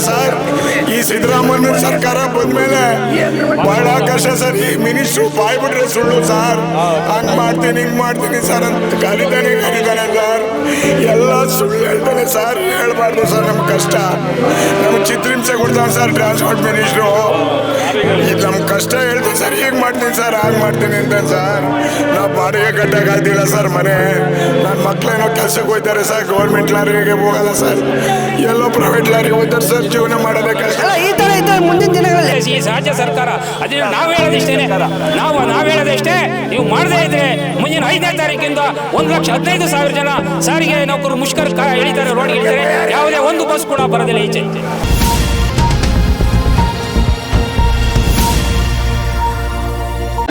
Sir. ಈ ಸಿದ್ದರಾಮಯ್ಯ ಸರ್ಕಾರ ಬಂದ್ಮೇಲೆ ಬಹಳ ಕಷ್ಟ ಸರ್. ಈ ಮಿನಿಸ್ಟ್ರು ಬಾಯ್ ಬಿಟ್ರೆ ಸುಳ್ಳು ಸರ್. ಹಂಗ್ ಮಾಡ್ತೀನಿ ಹಿಂಗ್ ಮಾಡ್ತೀನಿ ಸರ್ ಅಂತ ಕರೀತಾನೆ ಸರ್. ಎಲ್ಲ ಸುಳ್ಳು ಹೇಳ್ತಾನೆ ಸರ್. ಹೇಳ್ಬಾರ್ದು ಸರ್. ನಮ್ಗೆ ಕಷ್ಟ, ನಮ್ಗೆ ಚಿತ್ರಹಿಂಸೆ ಕೊಡ್ತಾನೆ ಸರ್ ಟ್ರಾನ್ಸ್ಪೋರ್ಟ್ ಮಿನಿಸ್ಟ್ರು. ನಮ್ ಕಷ್ಟ ಹೇಳ್ತೀನಿ ಸರ್. ಹೀಗೆ ಮಾಡ್ತೀನಿ ಸರ್, ಹಾಗೆ ಮಾಡ್ತೀನಿ ಅಂತ ಸರ್. ನಾವು ಬಾಡಿಗೆ ಕಟ್ಟಕ್ಕಾಗ್ತಿಲ್ಲ ಸರ್ ಮನೆ. ನನ್ನ ಮಕ್ಳೇನೋ ಕೆಲ್ಸಕ್ಕೆ ಹೋಗ್ತಾರೆ ಸರ್. ಗೌರ್ಮೆಂಟ್ ಲಾರಿಗೆ ಹೋಗಲ್ಲ ಸರ್, ಎಲ್ಲೋ ಪ್ರೈವೇಟ್ ಲಾರಿಗೆ ಹೋಗ್ತಾರೆ ಸರ್. ಜೀವನ ಮಾಡೋದೇ ಕಷ್ಟ. ಈ ತರ ಇದ್ದರೆ ಮುಂದಿನ ದಿನಗಳಲ್ಲಿ ಈ ರಾಜ್ಯ ಸರ್ಕಾರ ಅದನ್ನ ನಾವು ಹೇಳೋದಿಷ್ಟೇನೆ. ನಾವು ಹೇಳೋದಿಷ್ಟೇ, ನೀವು ಮಾಡದೇ ಇದ್ರೆ ಮುಂದಿನ 5ನೇ ತಾರೀಕಿಂದ 1,15,000 ಜನ ಸಾರಿಗೆ ನೌಕರರು ಮುಷ್ಕರ ಎಳಿತಾರೆ, ರೋಡ್ ಇಳಿತಾರೆ. ಯಾವುದೇ ಒಂದು ಬಸ್ ಕೂಡ ಬರೋದಿಲ್ಲ ಈಚೆ.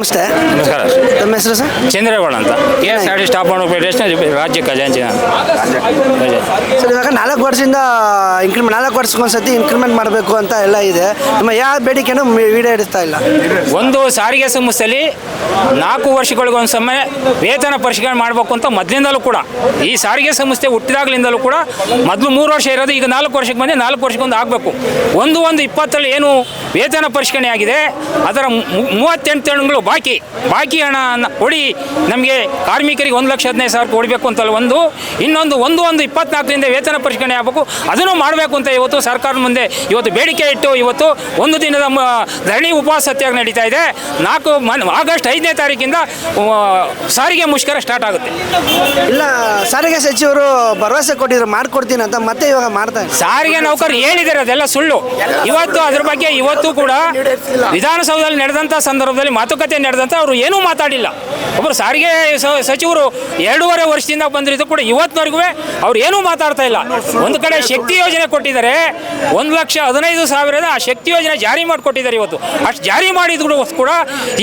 ನಮಸ್ತೆ, ನಮಸ್ಕಾರ. ನಮ್ಮ ಹೆಸರು ಸರ್? ಚಂದ್ರೇಗೌಡ ಅಂತ. KSRTC ಸ್ಟಾಪ್ ರಾಜ್ಯ ಖಜಾಂಚಿ ಸರ್, ಇವಾಗ 4 ವರ್ಷದಿಂದ 4 ವರ್ಷಕ್ಕೊಂದ್ಸತಿ ಇನ್ಕ್ರಿಮೆಂಟ್ ಮಾಡಬೇಕು ಅಂತ ಎಲ್ಲ ಇದೆ. ನಮ್ಮ ಯಾವ ಬೇಡಿಕೆನೂ ಈಡೇರಿಸ್ತಾ ಇಲ್ಲ. ಒಂದು ಸಾರಿಗೆ ಸಂಸ್ಥೆಯಲ್ಲಿ 4 ವರ್ಷಗಳಿಗೊಂದು ಸಮಯ ವೇತನ ಪರಿಷ್ಕರಣೆ ಮಾಡಬೇಕು ಅಂತ ಮೊದಲಿಂದಲೂ ಕೂಡ, ಈ ಸಾರಿಗೆ ಸಂಸ್ಥೆ ಹುಟ್ಟಿದಾಗಲಿಂದಲೂ ಕೂಡ ಮೊದಲು 3 ವರ್ಷ ಇರೋದು, ಈಗ 4 ವರ್ಷಕ್ಕೆ ಬಂದು 4 ವರ್ಷಕ್ಕೊಂದು ಆಗಬೇಕು. 1/1/20 ಏನು ವೇತನ ಪರಿಷ್ಕರಣೆ ಆಗಿದೆ, ಅದರ 38 ತಿಂಗಳು ಬಾಕಿ ಹಣ ಕೊಡಿ. ನಮಗೆ ಕಾರ್ಮಿಕರಿಗೆ 1,15,000 ಕೊಡಬೇಕು ಅಂತಲ್ಲ ಒಂದು. ಇನ್ನೊಂದು 1/1/24 ವೇತನ ಪರಿಷ್ಕರಣೆ ಆಗಬೇಕು. ಅದನ್ನು ಮಾಡಬೇಕು ಅಂತ ಇವತ್ತು ಸರ್ಕಾರದ ಮುಂದೆ ಇವತ್ತು ಬೇಡಿಕೆ ಇಟ್ಟು ಇವತ್ತು ಒಂದು ದಿನದ ಧರಣಿ ಉಪವಾಸ ಸತ್ಯಾಗ್ರಹ ನಡೀತಾ ಇದೆ. ಆಗಸ್ಟ್ 5ನೇ ತಾರೀಕಿಂದ ಸಾರಿಗೆ ಮುಷ್ಕರ ಸ್ಟಾರ್ಟ್ ಆಗುತ್ತೆ. ಇಲ್ಲ, ಸಾರಿಗೆ ಸಚಿವರು ಭರವಸೆ ಕೊಟ್ಟಿದ್ರು ಮಾಡ್ಕೊಡ್ತೀನಿ ಅಂತ, ಮತ್ತೆ ಇವಾಗ ಮಾಡ್ತಾರೆ. ಸಾರಿಗೆ ನೌಕರರು ಹೇಳಿದ್ದಾರೆ, ಅದೆಲ್ಲ ಸುಳ್ಳು. ಇವತ್ತು ಅದ್ರ ಬಗ್ಗೆ ಇವತ್ತು ಕೂಡ ವಿಧಾನಸೌಧದಲ್ಲಿ ನಡೆದಂಥ ಸಂದರ್ಭದಲ್ಲಿ ಮಾತುಕತೆ ನಡೆದಂಥ ಅವರು ಏನೂ ಮಾತಾಡಿಲ್ಲ. ಒಬ್ಬರು ಸಾರಿಗೆ ಸಚಿವರು 2.5 ವರ್ಷದಿಂದ ಬಂದಿದ್ದು ಕೂಡ ಇವತ್ತಿನವರೆಗೂ ಅವ್ರು ಏನೂ ಮಾತಾಡ್ತಾ ಇಲ್ಲ. ಒಂದು ಕಡೆ ಶಕ್ತಿ ಯೋಜನೆ ಕೊಟ್ಟಿದ್ದಾರೆ, 1,15,000 ಆ ಶಕ್ತಿ ಯೋಜನೆ ಜಾರಿ ಮಾಡಿಕೊಟ್ಟಿದ್ದಾರೆ. ಇವತ್ತು ಅಷ್ಟು ಜಾರಿ ಮಾಡಿದ್ರು ಕೂಡ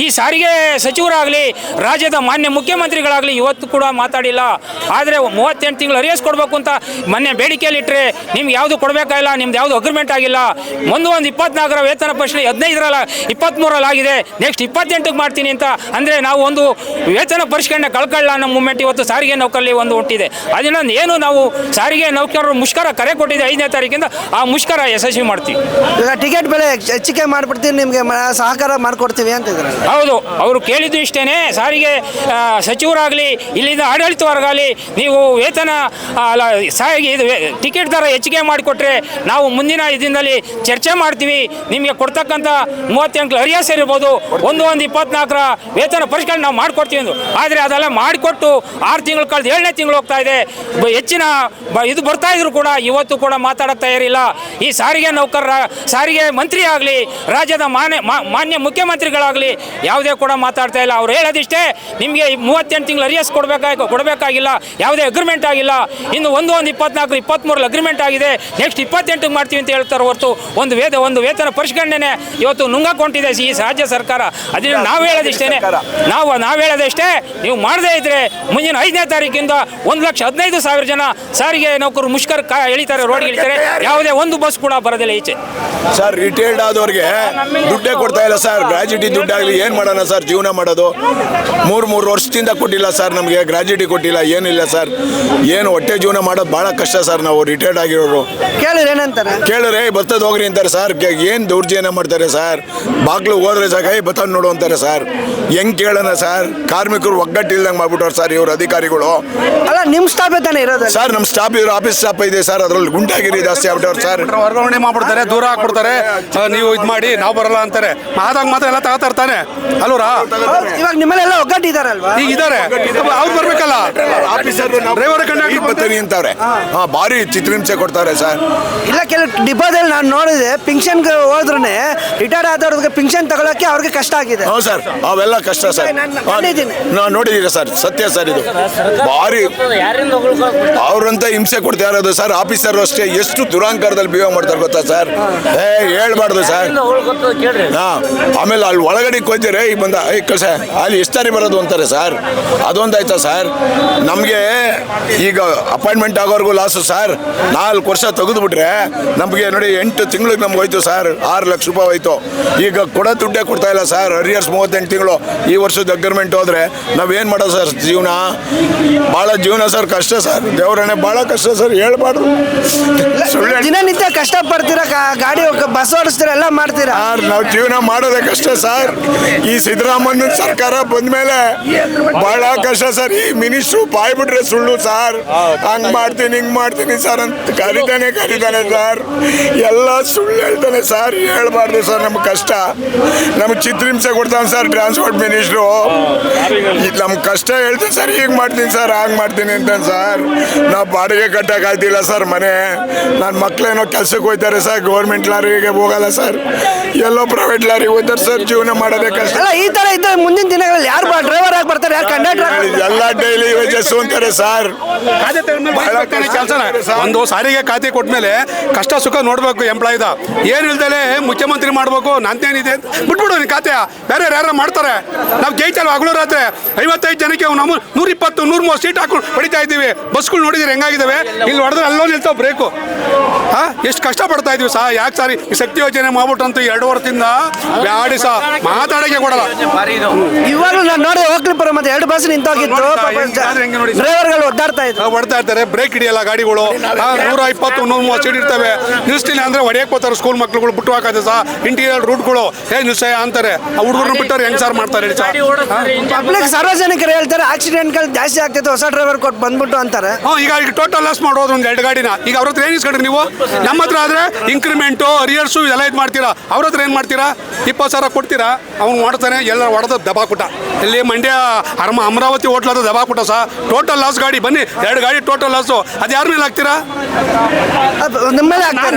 ಈ ಸಾರಿಗೆ ಸಚಿವರಾಗಲಿ ರಾಜ್ಯದ ಮಾನ್ಯ ಮುಖ್ಯಮಂತ್ರಿಗಳಾಗಲಿ ಇವತ್ತು ಕೂಡ ಮಾತಾಡಿಲ್ಲ. ಆದರೆ 38 ತಿಂಗಳು ಅರಿಯಸ್ ಕೊಡಬೇಕು ಅಂತ ಮೊನ್ನೆ ಬೇಡಿಕೆಯಲ್ಲಿ ಇಟ್ಟರೆ ನಿಮ್ಗೆ ಯಾವುದು ಕೊಡಬೇಕಾಗಿಲ್ಲ, ನಿಮ್ದು ಯಾವುದು ಅಗ್ರಿಮೆಂಟ್ ಆಗಿಲ್ಲ. 1/1/24 ವೇತನ ಪರಿಷ್ಕರಣೆ 15ರಲ್ಲಿ 23ರಲ್ಲಿ ಆಗಿದೆ, ನೆಕ್ಸ್ಟ್ 28ಕ್ಕೆ ಮಾಡ್ತೀನಿ ಅಂತ ಅಂದರೆ ನಾವು ಒಂದು ವೇತನ ಪರಿಷ್ಕರಣೆ ಕಳ್ಕೊಳ್ಳ ನಮ್ಮ ಮೂಮೆಂಟ್ ಇವತ್ತು ಸಾರಿಗೆ ನೌಕರಲ್ಲಿ ಒಂದು ಹೊಂಟಿದೆ. ಅದನ್ನ ಏನು ನಾವು ಸಾರಿಗೆ ನೌಕರರು ಮುಷ್ಕರ ಕರೆ ಕೊಟ್ಟಿದೆ 5ನೇ ತಾರೀಕಿಂದ, ಆ ಮುಷ್ಕರ ಯಶಸ್ವಿ ಮಾಡ್ತೀವಿ. ಈಗ ಟಿಕೆಟ್ ಬೆಲೆ ಹೆಚ್ಚಿಗೆ ಮಾಡಿಬಿಡ್ತೀವಿ, ನಿಮಗೆ ಸಹಕಾರ ಮಾಡಿಕೊಡ್ತೀವಿ ಅಂತ ಇದ್ದಾರೆ. ಹೌದು, ಅವರು ಕೇಳಿದ್ದು ಇಷ್ಟೇ. ಸಾರಿಗೆ ಸಚಿವರಾಗಲಿ ಇಲ್ಲಿಂದ ಆಡಳಿತವರ್ಗಾಗಲಿ ನೀವು ವೇತನ ಸಾರಿಗೆ ಇದು ಟಿಕೆಟ್ ದರ ಹೆಚ್ಚಿಗೆ ಮಾಡಿಕೊಟ್ರೆ ನಾವು ಮುಂದಿನ ದಿನದಲ್ಲಿ ಚರ್ಚೆ ಮಾಡ್ತೀವಿ. ನಿಮಗೆ ಕೊಡ್ತಕ್ಕಂಥ 38 ಅರಿಯಾಸ್ ಇರ್ಬೋದು, 1/1/24 ವೇತನ ಪರಿಷ್ಕರಣೆ ನಾವು ಮಾಡಿಕೊಡ್ತೀವಿ ಎಂದು. ಆದರೆ ಅದೆಲ್ಲ ಮಾಡಿಕೊಟ್ಟು 6 ತಿಂಗಳು ಕಳೆದು 7ನೇ ತಿಂಗಳು ಹೋಗ್ತಾ ಇದೆ. ಹೆಚ್ಚಿನ ಇದು ಬರ್ತಾ ಇದ್ರು ಕೂಡ ಇವತ್ತು ಕೂಡ ಮಾತಾಡೋಕ್ಕೆ ತಯಾರಿಲ್ಲ. ಈ ಸಾರಿಗೆ ನೌಕರರ ಸಾರಿಗೆ ಮಂತ್ರಿ ಆಗಲಿ ರಾಜ್ಯದ ಮಾನ್ಯ ಮುಖ್ಯಮಂತ್ರಿಗಳಾಗಲಿ ಯಾವುದೇ ಕೂಡ ಮಾತಾಡ್ತಾ ಇಲ್ಲ. ಅವ್ರು ಹೇಳೋದಿಷ್ಟೇ, ನಿಮಗೆ 38 ತಿಂಗಳು ಅರಿಯಸ್ ಕೊಡಬೇಕಾಗಿಲ್ಲ, ಯಾವುದೇ ಅಗ್ರಿಮೆಂಟ್ ಆಗಿಲ್ಲ. ಇನ್ನು 1/1/24-23 ಅಗ್ರಿಮೆಂಟ್ ಆಗಿದೆ, ನೆಕ್ಸ್ಟ್ 28ಕ್ಕೆ ಮಾಡ್ತೀವಿ ಅಂತ ಹೇಳ್ತಾರೆ ಹೊರತು ಒಂದು ವೇತನ ಪರಿಷ್ಕರಣೆನೇ ಇವತ್ತು ನುಂಗಾಕೊಂಡಿದೆ ಈ ರಾಜ್ಯ ಸರ್ಕಾರ. ಅದನ್ನು ನಾವು ಹೇಳೋದಿಷ್ಟೇ, ನೀವು ಮಾಡದೇ ಇದ್ರೆ ಮುಂದಿನ 5ನೇ ತಾರೀಕಿಂದ 1,15,000 ಜನ ಸಾರಿಗೆ ನೌಕರರು ಮುಷ್ಕರ ಎಳಿತಾರೆ, ರೋಡ್ ಇಳಿತಾರೆ. ಯಾವುದೇ ಒಂದು ಬಸ್ ಕೂಡ ಬರೋದಿಲ್ಲ ಈಚೆ. ಸರ್, ರಿಟೈರ್ಡ್ ಆದವ್ರಿಗೆ ದುಡ್ಡೇ ಕೊಡ್ತಾ ಇಲ್ಲ ಸರ್. ಗ್ರಾಜ್ಯುಟಿ ದುಡ್ಡಾಗಲಿ ಏನು ಮಾಡೋಣ ಸರ್, ಜೀವನ ಮಾಡೋದು. 3 ವರ್ಷದಿಂದ ಕೊಟ್ಟಿಲ್ಲ ಸರ್, ನಮಗೆ ಗ್ರಾಜ್ಯುಟಿ ಕೊಟ್ಟಿಲ್ಲ, ಏನಿಲ್ಲ ಸರ್. ಏನು ಹೊಟ್ಟೆ ಜೀವನ ಮಾಡೋದು ಭಾಳ ಕಷ್ಟ ಸರ್. ನಾವು ರಿಟೈರ್ಡ್ ಆಗಿರೋರು ಕೇಳಿದ್ರೆ ಏನಂತಾರೆ, ಕೇಳಿದ್ರೆ ಬರ್ತದ ಹೋಗ್ರಿ ಅಂತಾರೆ ಸರ್. ಏನು ದೌರ್ಜನ್ಯ ಮಾಡ್ತಾರೆ ಸರ್. ಬಾಗ್ಲು ಹೋದ್ರೆ ಸಾಕ ಬರ್ತದ ನೋಡು ಅಂತಾರೆ ಸರ್. ಹೆಂಗ್ ಕೇಳೋಣ ಸರ್? ಕಾರ್ಮಿಕರು ಒಗ್ಗಟ್ಟಿಲ್ದಂಗೆ ಮಾಡ್ಬಿಟ್ಟವ್ರು ಸರ್ ಇವ್ರ ಅಧಿಕಾರಿಗಳು. ಅಲ್ಲ, ನಿಮ್ಮ ಸ್ಟಾಫ್ ತಾನೇ ಇರೋದು ಸರ್. ನಮ್ಮ ಸ್ಟಾಫ್ ಇವ್ರು ಆಫೀಸ್ ಸ್ಟಾಫ್ ಇದೆ ಸರ್, ಅದ್ರಲ್ಲಿ ಗುಂಟಾಗಿರಿ ಜಾಸ್ತಿ ಆಗ್ಬಿಟ್ಟವ್ರು ಸರ್. ವರ್ಗಾವಣೆ ಮಾಡ್ಬಿಡ್ತಾರೆ, ದೂರ ಹಾಕ್ಬಿಡ್ತಾರೆ. ನೀವು ಇದು ಮಾಡಿ ನಾವು ಬರಲ್ಲ ಅಂತಾರೆ. ಆದಾಗ ಮಾತ್ರ ಎಲ್ಲ ತಗೋತಾ ಇರ್ತಾನೆ ಅಲ್ವರಾ? ಇವಾಗ ನಿಮ್ಮಲ್ಲೆಲ್ಲ ಒಗ್ಗಟ್ಟಿದಾರಲ್ವಾ? ಈಗ ಇದ್ದಾರೆ, ಅವ್ರು ಬರ್ಬೇಕಲ್ಲ. ಆಫೀಸರ್ ಡ್ರೈವರ್ ಕಂಡಕ್ಟರ್ ಬರ್ತೀನಿ ಅಂತಾರೆ. ಭಾರಿ ಚಿತ್ರಹಿಂಸೆ ಕೊಡ್ತಾರೆ ಸರ್. ಇಲ್ಲ, ಕೆಲವು ಡಿಪೋದಲ್ಲಿ ನಾನು ನೋಡಿದೆ, ಪಿಂಕ್ಷನ್ಗೆ ಹೋದ್ರೂ ರಿಟೈರ್ಡ್ ಆದವ್ರಿಗೆ ಪಿಂಕ್ಷನ್ ತಗೊಳಕ್ಕೆ ಅವ್ರಿಗೆ ಕಷ್ಟ ಆಗಿದೆ. ಹೌದು ಸರ್, ಅವೆಲ್ಲ ಕಷ್ಟ ಸರ್. ನಾನು ನೋಡಿದ್ದೀರಿ ಸರ್, ಸತ್ಯ ಸರ್. ಇದು ಭಾರಿ ಅವ್ರಂತ ಹಿಂಸೆ ಕೊಡ್ತಾ ಇರೋದು ಸರ್. ಆಫೀಸರ್ ಅಷ್ಟೇ ಎಷ್ಟು ದುರಾಂಕಾರದಲ್ಲಿ ಬಿಹೇವ್ ಮಾಡ್ತಾರೆ ಗೊತ್ತಾ ಸರ್? ಹೇಳ್ಬಾರ್ದು ಸರ್. ಆಮೇಲೆ ಅಲ್ಲಿ ಒಳಗಡೆ ಹೋಗ್ತಾರೆ, ಈಗ ಬಂದ ಕಳ್ಸ ಅಲ್ಲಿ ಎಷ್ಟು ಸಾರಿ ಬರೋದು ಅಂತಾರೆ ಸರ್. ಅದೊಂದಾಯ್ತಾ ಸರ್? ನಮಗೆ ಈಗ ಅಪಾಯಿಂಟ್ಮೆಂಟ್ ಆಗೋರ್ಗೂ ಲಾಸು ಸರ್. 4 ವರ್ಷ ತೆಗೆದುಬಿಟ್ರೆ ನಮಗೆ ನೋಡಿ 8 ತಿಂಗಳಿಗೆ ನಮ್ಗೆ ಹೋಯ್ತು ಸರ್, 6 ಲಕ್ಷ ರೂಪಾಯಿ ಹೋಯ್ತು. ಈಗ ಕೊಡೋ ದುಡ್ಡೇ ಕೊಡ್ತಾ ಇಲ್ಲ ಸರ್. ಅರಿಯರ್ಸ್ 38 ತಿಂಗಳು. ಈ ವರ್ಷದ ಅಗ್ರಿಮೆಂಟ್ ಹೋದ್ರೆ ನಾವೇನು ಮಾಡೋದು ಸರ್? ಜೀವನ ಭಾಳ ಜೀವನ ಸರ್ ಕಷ್ಟ ಸರ್. ದೇವರನ್ನೇ ಭಾಳ ಕಷ್ಟ ಸರ್, ಹೇಳ್ಬಾರ್ದು. ದಿನನಿತ್ಯ ಕಷ್ಟಪಡ್ತೀರಾ, ಗಾಡಿ ಬಸ್ ಓಡಿಸ್ತೀರಾ, ಎಲ್ಲ ಮಾಡ್ತೀರಾ. ಸರ್ ನಾವು ಜೀವನ ಮಾಡೋದೇ ಕಷ್ಟ ಸರ್. ಈ ಸಿದ್ದರಾಮಯ್ಯನ ಸರ್ಕಾರ ಬಂದ್ಮೇಲೆ ಬಹಳ ಕಷ್ಟ ಸರ್. ಈ ಮಿನಿಸ್ಟ್ರು ಬಾಯ್ ಬಿಟ್ರೆ ಸುಳ್ಳು ಸರ್. ಹಂಗ್ ಮಾಡ್ತೀನಿ ಹಿಂಗ್ ಮಾಡ್ತೀನಿ ಸರ್ ಅಂತ ಕರೀತಾನೆ ಸರ್. ಎಲ್ಲ ಸುಳ್ಳು ಹೇಳ್ತಾನೆ ಸರ್. ಹೇಳ್ಬಾರ್ದು ಸರ್. ನಮ್ಗೆ ಕಷ್ಟ, ನಮ್ಗೆ ಚಿತ್ರಹಿಂಸೆ ಕೊಡ್ತಾನೆ ಸರ್ ಟ್ರಾನ್ಸ್ಪೋರ್ಟ್ ಮಿನಿಸ್ಟ್ರು. ನಮ್ಗೆ ಕಷ್ಟ ಹೇಳ್ತೀನಿ ಸರ್. ಹೀಗೆ ಮಾಡ್ತೀನಿ ಸರ್, ಹಾಗೆ ಮಾಡ್ತೀನಿ ಅಂತ ಸರ್. ನಾವು ಬಾಡಿಗೆ ಕಟ್ಟಕ್ಕಾಗ್ತಿಲ್ಲ ಸರ್ ಮನೆ. ನನ್ನ ಮಕ್ಳೇನೋ ಕೆಲ್ಸಕ್ಕೆ ಹೋಗ್ತಾರೆ ಸರ್. ಗೌರ್ಮೆಂಟ್ ಲಾರಿಗೆ ಹೋಗಲ್ಲ ಸರ್, ಎಲ್ಲೋ ಪ್ರೈವೇಟ್ ಲಾರಿಗೆ ಹೋಗ್ತಾರೆ ಸರ್. ಜೀವನ ಮಾಡೋದೇ ಕಷ್ಟ. ಅಲ್ಲ ಈ ತರ ಇದ್ದ ಮುಂದಿನ ದಿನಗಳಲ್ಲಿ ಯಾರು ಡ್ರೈವರ್ ಆಗಿ ಬರ್ತಾರೆ, ಯಾರು ಕಂಡಕ್ಟರ್? ಎಲ್ಲ ಡೈಲಿ ವೇಜಸ್ ಅಂತಾರೆ ಸರ್. ಒಂದು ಸಾರಿಗೆ ಖಾತೆ ಕೊಟ್ಮೇಲೆ ಕಷ್ಟ ಸುಖ ನೋಡ್ಬೇಕು ಎಂಪ್ಲಾಯ್ದ. ಏನ್ ಇಲ್ದಲೆ ಮುಖ್ಯಮಂತ್ರಿ ಮಾಡ್ಬೇಕು ನಂತೇನಿದೆ ಬಿಟ್ಬಿಡು ನೀನ್ ಖಾತೆ. ಬೇರೆ ಯಾರು ಮಾಡ್ತಾರೆ. ನಾವು ಜೈತಲ್ವ ಹಗಲು ರಾತ್ರಿ 55 ಜನಕ್ಕೆ ನಾವು 120 130 ಸೀಟ್ ಹಾಕೊಂಡು ಹೊಡಿತಾ ಇದ್ದೀವಿ. ಬಸ್ಗಳು ನೋಡಿದ್ರೆ ಹೆಂಗಾಗಿದ್ದಾವೆ. ಇಲ್ಲಿ ಹೊಡೆದ್ರೆ ಅಲ್ಲೋ ನಿಲ್ತಾವ ಬ್ರೇಕು. ಎಷ್ಟು ಕಷ್ಟ ಪಡ್ತಾ ಇದೀವಿ ಸಾ. ಯಾಕೆ ಸಾರಿ ಈ ಶಕ್ತಿ ಯೋಜನೆ ಮಾಡ್ಬಿಟ್ಟು ಅಂತ 2 ವರ್ಷದಿಂದ ಬ್ಯಾಡಿ ಸಾ ಮಾತಾಡಕ್ಕೆ ಕೊಡಲ್ಲ. ಇವಾಗಲೂ ನಾನು ನೋಡಿ ಹೋಗ್ಲಿಪುರ ಮತ್ತೆ 2 ಬಸ್ ನಿಂತೋಗಿತ್ತು. ಡ್ರೈವರ್ಗಳು ಒದ್ದಾಡ್ತಾ ಇರ್ತಾರೆ, ಬ್ರೇಕ್ ಹಿಡಿಯಲ್ಲ ಗಾಡಿಗಳು. 120 130 ಸೀಟ್ ಇರ್ತವೆ. ನಿಲ್ಸ್ತಿಲ್ಲ ಅಂದ್ರೆ ಹೊಡೆಯಕ್ಕೆ ಹೋಗ್ತಾರೆ ಸ್ಕೂಲ್ ಮಕ್ಳುಗಳು. ಬಿಟ್ಟು ಹಾಕದೆ ಸಾ ಇಂಟೀರಿಯರ್ ರೂಟ್ಗಳು ನಿಲ್ಸಯ ಅಂತಾರೆ. ಆ ಹುಡುಗರನ್ನ ಬಿಟ್ಟವ್ರು ಹೆಂಗ್ ಸಾರ್ ಮಾಡ್ತಾರೆ ಹೇಳಿ ಸರ್. ಪಬ್ಲಿಕ್ ಸಾರ್ವಜನಿಕರು ಹೇಳ್ತಾರೆ ಆಕ್ಸಿಡೆಂಟ್ಗಳು ಜಾಸ್ತಿ ಆಗ್ತೈತೆ, ಹೊಸ ಡ್ರೈವರ್ ಕೊಟ್ಟು ಬಂದ್ಬಿಟ್ಟು ಅಂತಾರೆ. ಈಗ ಟೋಟಲ್ ಲಾಸ್ ಮಾಡೋದು ಒಂದು 2 ಗಾಡಿನ. ಈಗ ಅವ್ರ ಹತ್ರ ಏನ್ ಇಸ್ಕೊಂಡ್ರಿ ನೀವು? ನಮ್ಮ ಹತ್ರ ಆದ್ರೆ ಇಂಕ್ರಿಮೆಂಟು ಅರಿಯರ್ಸು ಇದೆಲ್ಲ ಇದು ಮಾಡ್ತೀರಾ. ಅವ್ರ ಹತ್ರ ಏನ್ ಮಾಡ್ತೀರಾ? 20,000 ಕೊಡ್ತೀರಾ, ಅವ್ನು ಮಾಡ್ತಾನೆ. ಎಲ್ಲ ಹೊಡೆದ ದಬಾಕ್ಬಿಟ್ಟ. ಇಲ್ಲಿ ಮಂಡ್ಯ ಅಮರಾವತಿ ಹೋಟ್ಲದ ದಬಾಕ್ಬಿಟ್ಟ ಸಾ. ಟೋಟಲ್ ಲಾಸ್ ಗಾಡಿ. ಬನ್ನಿ 2 ಗಾಡಿ ಟೋಟಲ್ ಲಾಸು. ಅದು ಯಾರ ಮೇಲೆ ಹಾಕ್ತೀರಾ?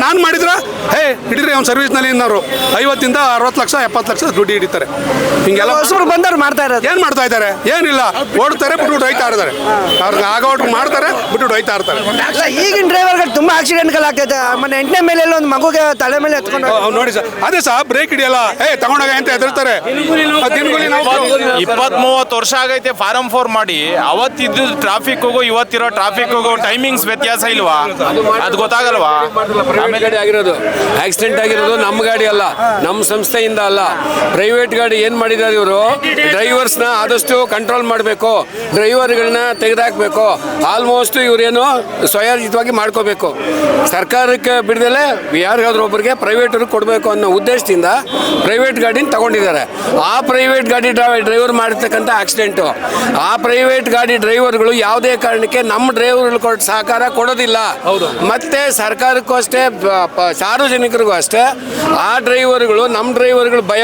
ನಾನು ಮಾಡಿದ್ರ ಹಿಡಿದ್ರಿ ಅವ್ನು ಸರ್ವಿಸ್ನಲ್ಲಿ ಇನ್ನವರು 50 ಇಂದ 60 ಲಕ್ಷ 70 ಲಕ್ಷ ದುಡ್ಡು ಹಿಡಿತಾರೆ. ಹಿಂಗೆಲ್ಲ ಬಂದವ್ರು ಮಾಡ್ತಾ ಇರೋದು ಏನ್ ಮಾಡ್ತಾ ಇದ್ದಾರೆ? ಏನಿಲ್ಲ, ಓಡ್ತಾರೆ ಬಿಟ್ಬಿಟ್ಟು ಹೋಯ್ತಾ ಇರ್ತಾರೆ. ಅವ್ರಿಗೆ ಆಗೋಟ್ ಮಾಡ್ತಾರೆ ಬಿಟ್ಬಿಟ್ಟು ಹೋಯ್ತಾ ಇರ್ತಾರೆ. ಈಗಿನ ಡ್ರೈವರ್ಗಳು ತುಂಬಾ ಆಕ್ಸಿಡೆಂಟ್ಗಳು ಆಗ್ತೈತೆ. ಮೊನ್ನೆ 8ನೇ ಮೇಲೆ ಒಂದು ಮಗುಗೆ ತಲೆ ಮೇಲೆ ಎತ್ಕೊಂಡು ನೋಡಿ ಸರ್, ಅದೇ ಸರ್ ಬ್ರೇಕ್ ಹಿಡಿಯಲ್ಲ. ತಗೊಂಡೋಗ ಅಂತ ಹೆದರ್ತಾರೆ. 20-30 ವರ್ಷ ಆಗೈತೆ ಫಾರಂ 4 ಮಾಡಿ. ಅವತ್ತಿದ್ದು ಟ್ರಾಫಿಕ್ಗೂ ಇವತ್ತಿರೋ ಟ್ರಾಫಿಕ್ಗೂ ಟೈಮಿಂಗ್ಸ್ ವ್ಯತ್ಯಾಸ ಇಲ್ವಾ? ಅದು ಗೊತ್ತಾಗಲ್ವಾ? ಗಾಡಿ ಆಗಿರೋದು ಆಕ್ಸಿಡೆಂಟ್ ಆಗಿರೋದು ನಮ್ಮ ಗಾಡಿ ಅಲ್ಲ, ನಮ್ಮ ಸಂಸ್ಥೆಯಿಂದ ಅಲ್ಲ. ಪ್ರೈವೇಟ್ ಗಾಡಿ ಏನು ಮಾಡಿದ್ದಾರೆ ಇವರು? ಡ್ರೈವರ್ಸ್ನ ಆದಷ್ಟು ಕಂಟ್ರೋಲ್ ಮಾಡಬೇಕು, ಡ್ರೈವರ್ಗಳನ್ನ ತೆಗೆದುಹಾಕಬೇಕು. ಆಲ್ಮೋಸ್ಟ್ ಇವರೇನು ಸ್ವಯೋಜಿತವಾಗಿ ಮಾಡ್ಕೋಬೇಕು. ಸರ್ಕಾರಕ್ಕೆ ಬಿಡದಲ್ಲೇ ಯಾರಿಗಾದ್ರೂ ಒಬ್ಬರಿಗೆ ಪ್ರೈವೇಟರು ಕೊಡಬೇಕು ಅನ್ನೋ ಉದ್ದೇಶದಿಂದ ಪ್ರೈವೇಟ್ ಗಾಡಿನ ತಗೊಂಡಿದ್ದಾರೆ. ಆ ಪ್ರೈವೇಟ್ ಗಾಡಿ ಡ್ರೈವರ್ ಮಾಡಿರ್ತಕ್ಕಂಥ ಆಕ್ಸಿಡೆಂಟು. ಆ ಪ್ರೈವೇಟ್ ಗಾಡಿ ಡ್ರೈವರ್ಗಳು ಯಾವುದೇ ಕಾರಣಕ್ಕೆ ನಮ್ಮ ಡ್ರೈವರ್ಗಳು ಸಹಕಾರ ಕೊಡೋದಿಲ್ಲ. ಮತ್ತೆ ಸರ್ಕಾರಕ್ಕೂ ಅಷ್ಟೇ, ಸಾರ್ವಜನಿಕರಿಗೂ ಅಷ್ಟೇ. ಆ ಡ್ರೈವರ್ಗಳು ನಮ್ಮ ಡ್ರೈವರ್ಗಳು ಭಯ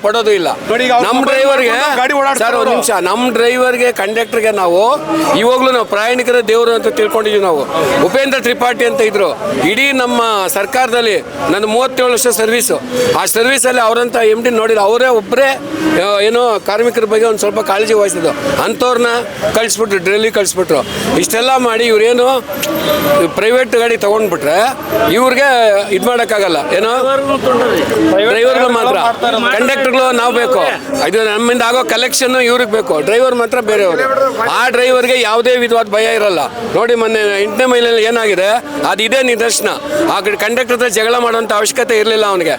ಪಡೋದು ಇಲ್ಲ. ನಮ್ಮ ಡ್ರೈವರ್ಗೆ ಸರ್ ಒಂದು ನಿಮಿಷ, ನಮ್ಮ ಡ್ರೈವರ್ಗೆ ಕಂಡಕ್ಟರ್ಗೆ ನಾವು ಇವಾಗಲೂ ನಾವು ಪ್ರಯಾಣಿಕರ ದೇವರು ಅಂತ ತಿಳ್ಕೊಂಡಿದ್ದೀವಿ. ನಾವು ಉಪೇಂದ್ರ ತ್ರಿಪಾಠಿ ಅಂತ ಇದ್ರು. ಇಡೀ ನಮ್ಮ ಸರ್ಕಾರದಲ್ಲಿ ನನ್ನ 37 ವರ್ಷ ಸರ್ವೀಸು. ಆ ಸರ್ವೀಸಲ್ಲಿ ಅವರಂತ MD ನೋಡಿಲ್ಲ. ಅವರೇ ಒಬ್ಬರೇ ಏನೋ ಕಾರ್ಮಿಕರ ಬಗ್ಗೆ ಒಂದು ಸ್ವಲ್ಪ ಕಾಳಜಿ ವಹಿಸಿದ್ದು. ಅಂಥವ್ರನ್ನ ಕಳಿಸ್ಬಿಟ್ರು, ಡೆಲ್ಲಿ ಕಳಿಸ್ಬಿಟ್ರು. ಇಷ್ಟೆಲ್ಲ ಮಾಡಿ ಇವರೇನು ಪ್ರೈವೇಟ್ ಗಾಡಿ ತೊಗೊಂಡ್ಬಿಟ್ರೆ ಇವ್ರಿಗೆ ಇದು ಮಾಡೋಕ್ಕಾಗಲ್ಲ. ಏನೋ ಡ್ರೈವರ್ಗಳು ಮಾತ್ರ, ಕಂಡಕ್ಟರ್ಗಳು ನಾವು ಬೇಕು. ಇದು ನಮ್ಮಿಂದ ಆಗೋ ಕಲೆಕ್ಷನ್ ಇವ್ರಿಗೆ ಬೇಕು. ಡ್ರೈವರ್ ಮಾತ್ರ ಬೇರೆಯವರು. ಆ ಡ್ರೈವರ್ಗೆ ಯಾವುದೇ ವಿಧವಾದ ಭಯ ಇರಲ್ಲ. ನೋಡಿ ಮೊನ್ನೆ 8ನೇ ಮೈಲಲ್ಲಿ ಏನಾಗಿದೆ ಅದು ಇದೇ ನಿದರ್ಶನ. ಆ ಕಂಡಕ್ಟರ್ ಹತ್ರ ಜಗಳ ಮಾಡೋಂಥ ಅವಶ್ಯಕತೆ ಇರಲಿಲ್ಲ. ಅವನಿಗೆ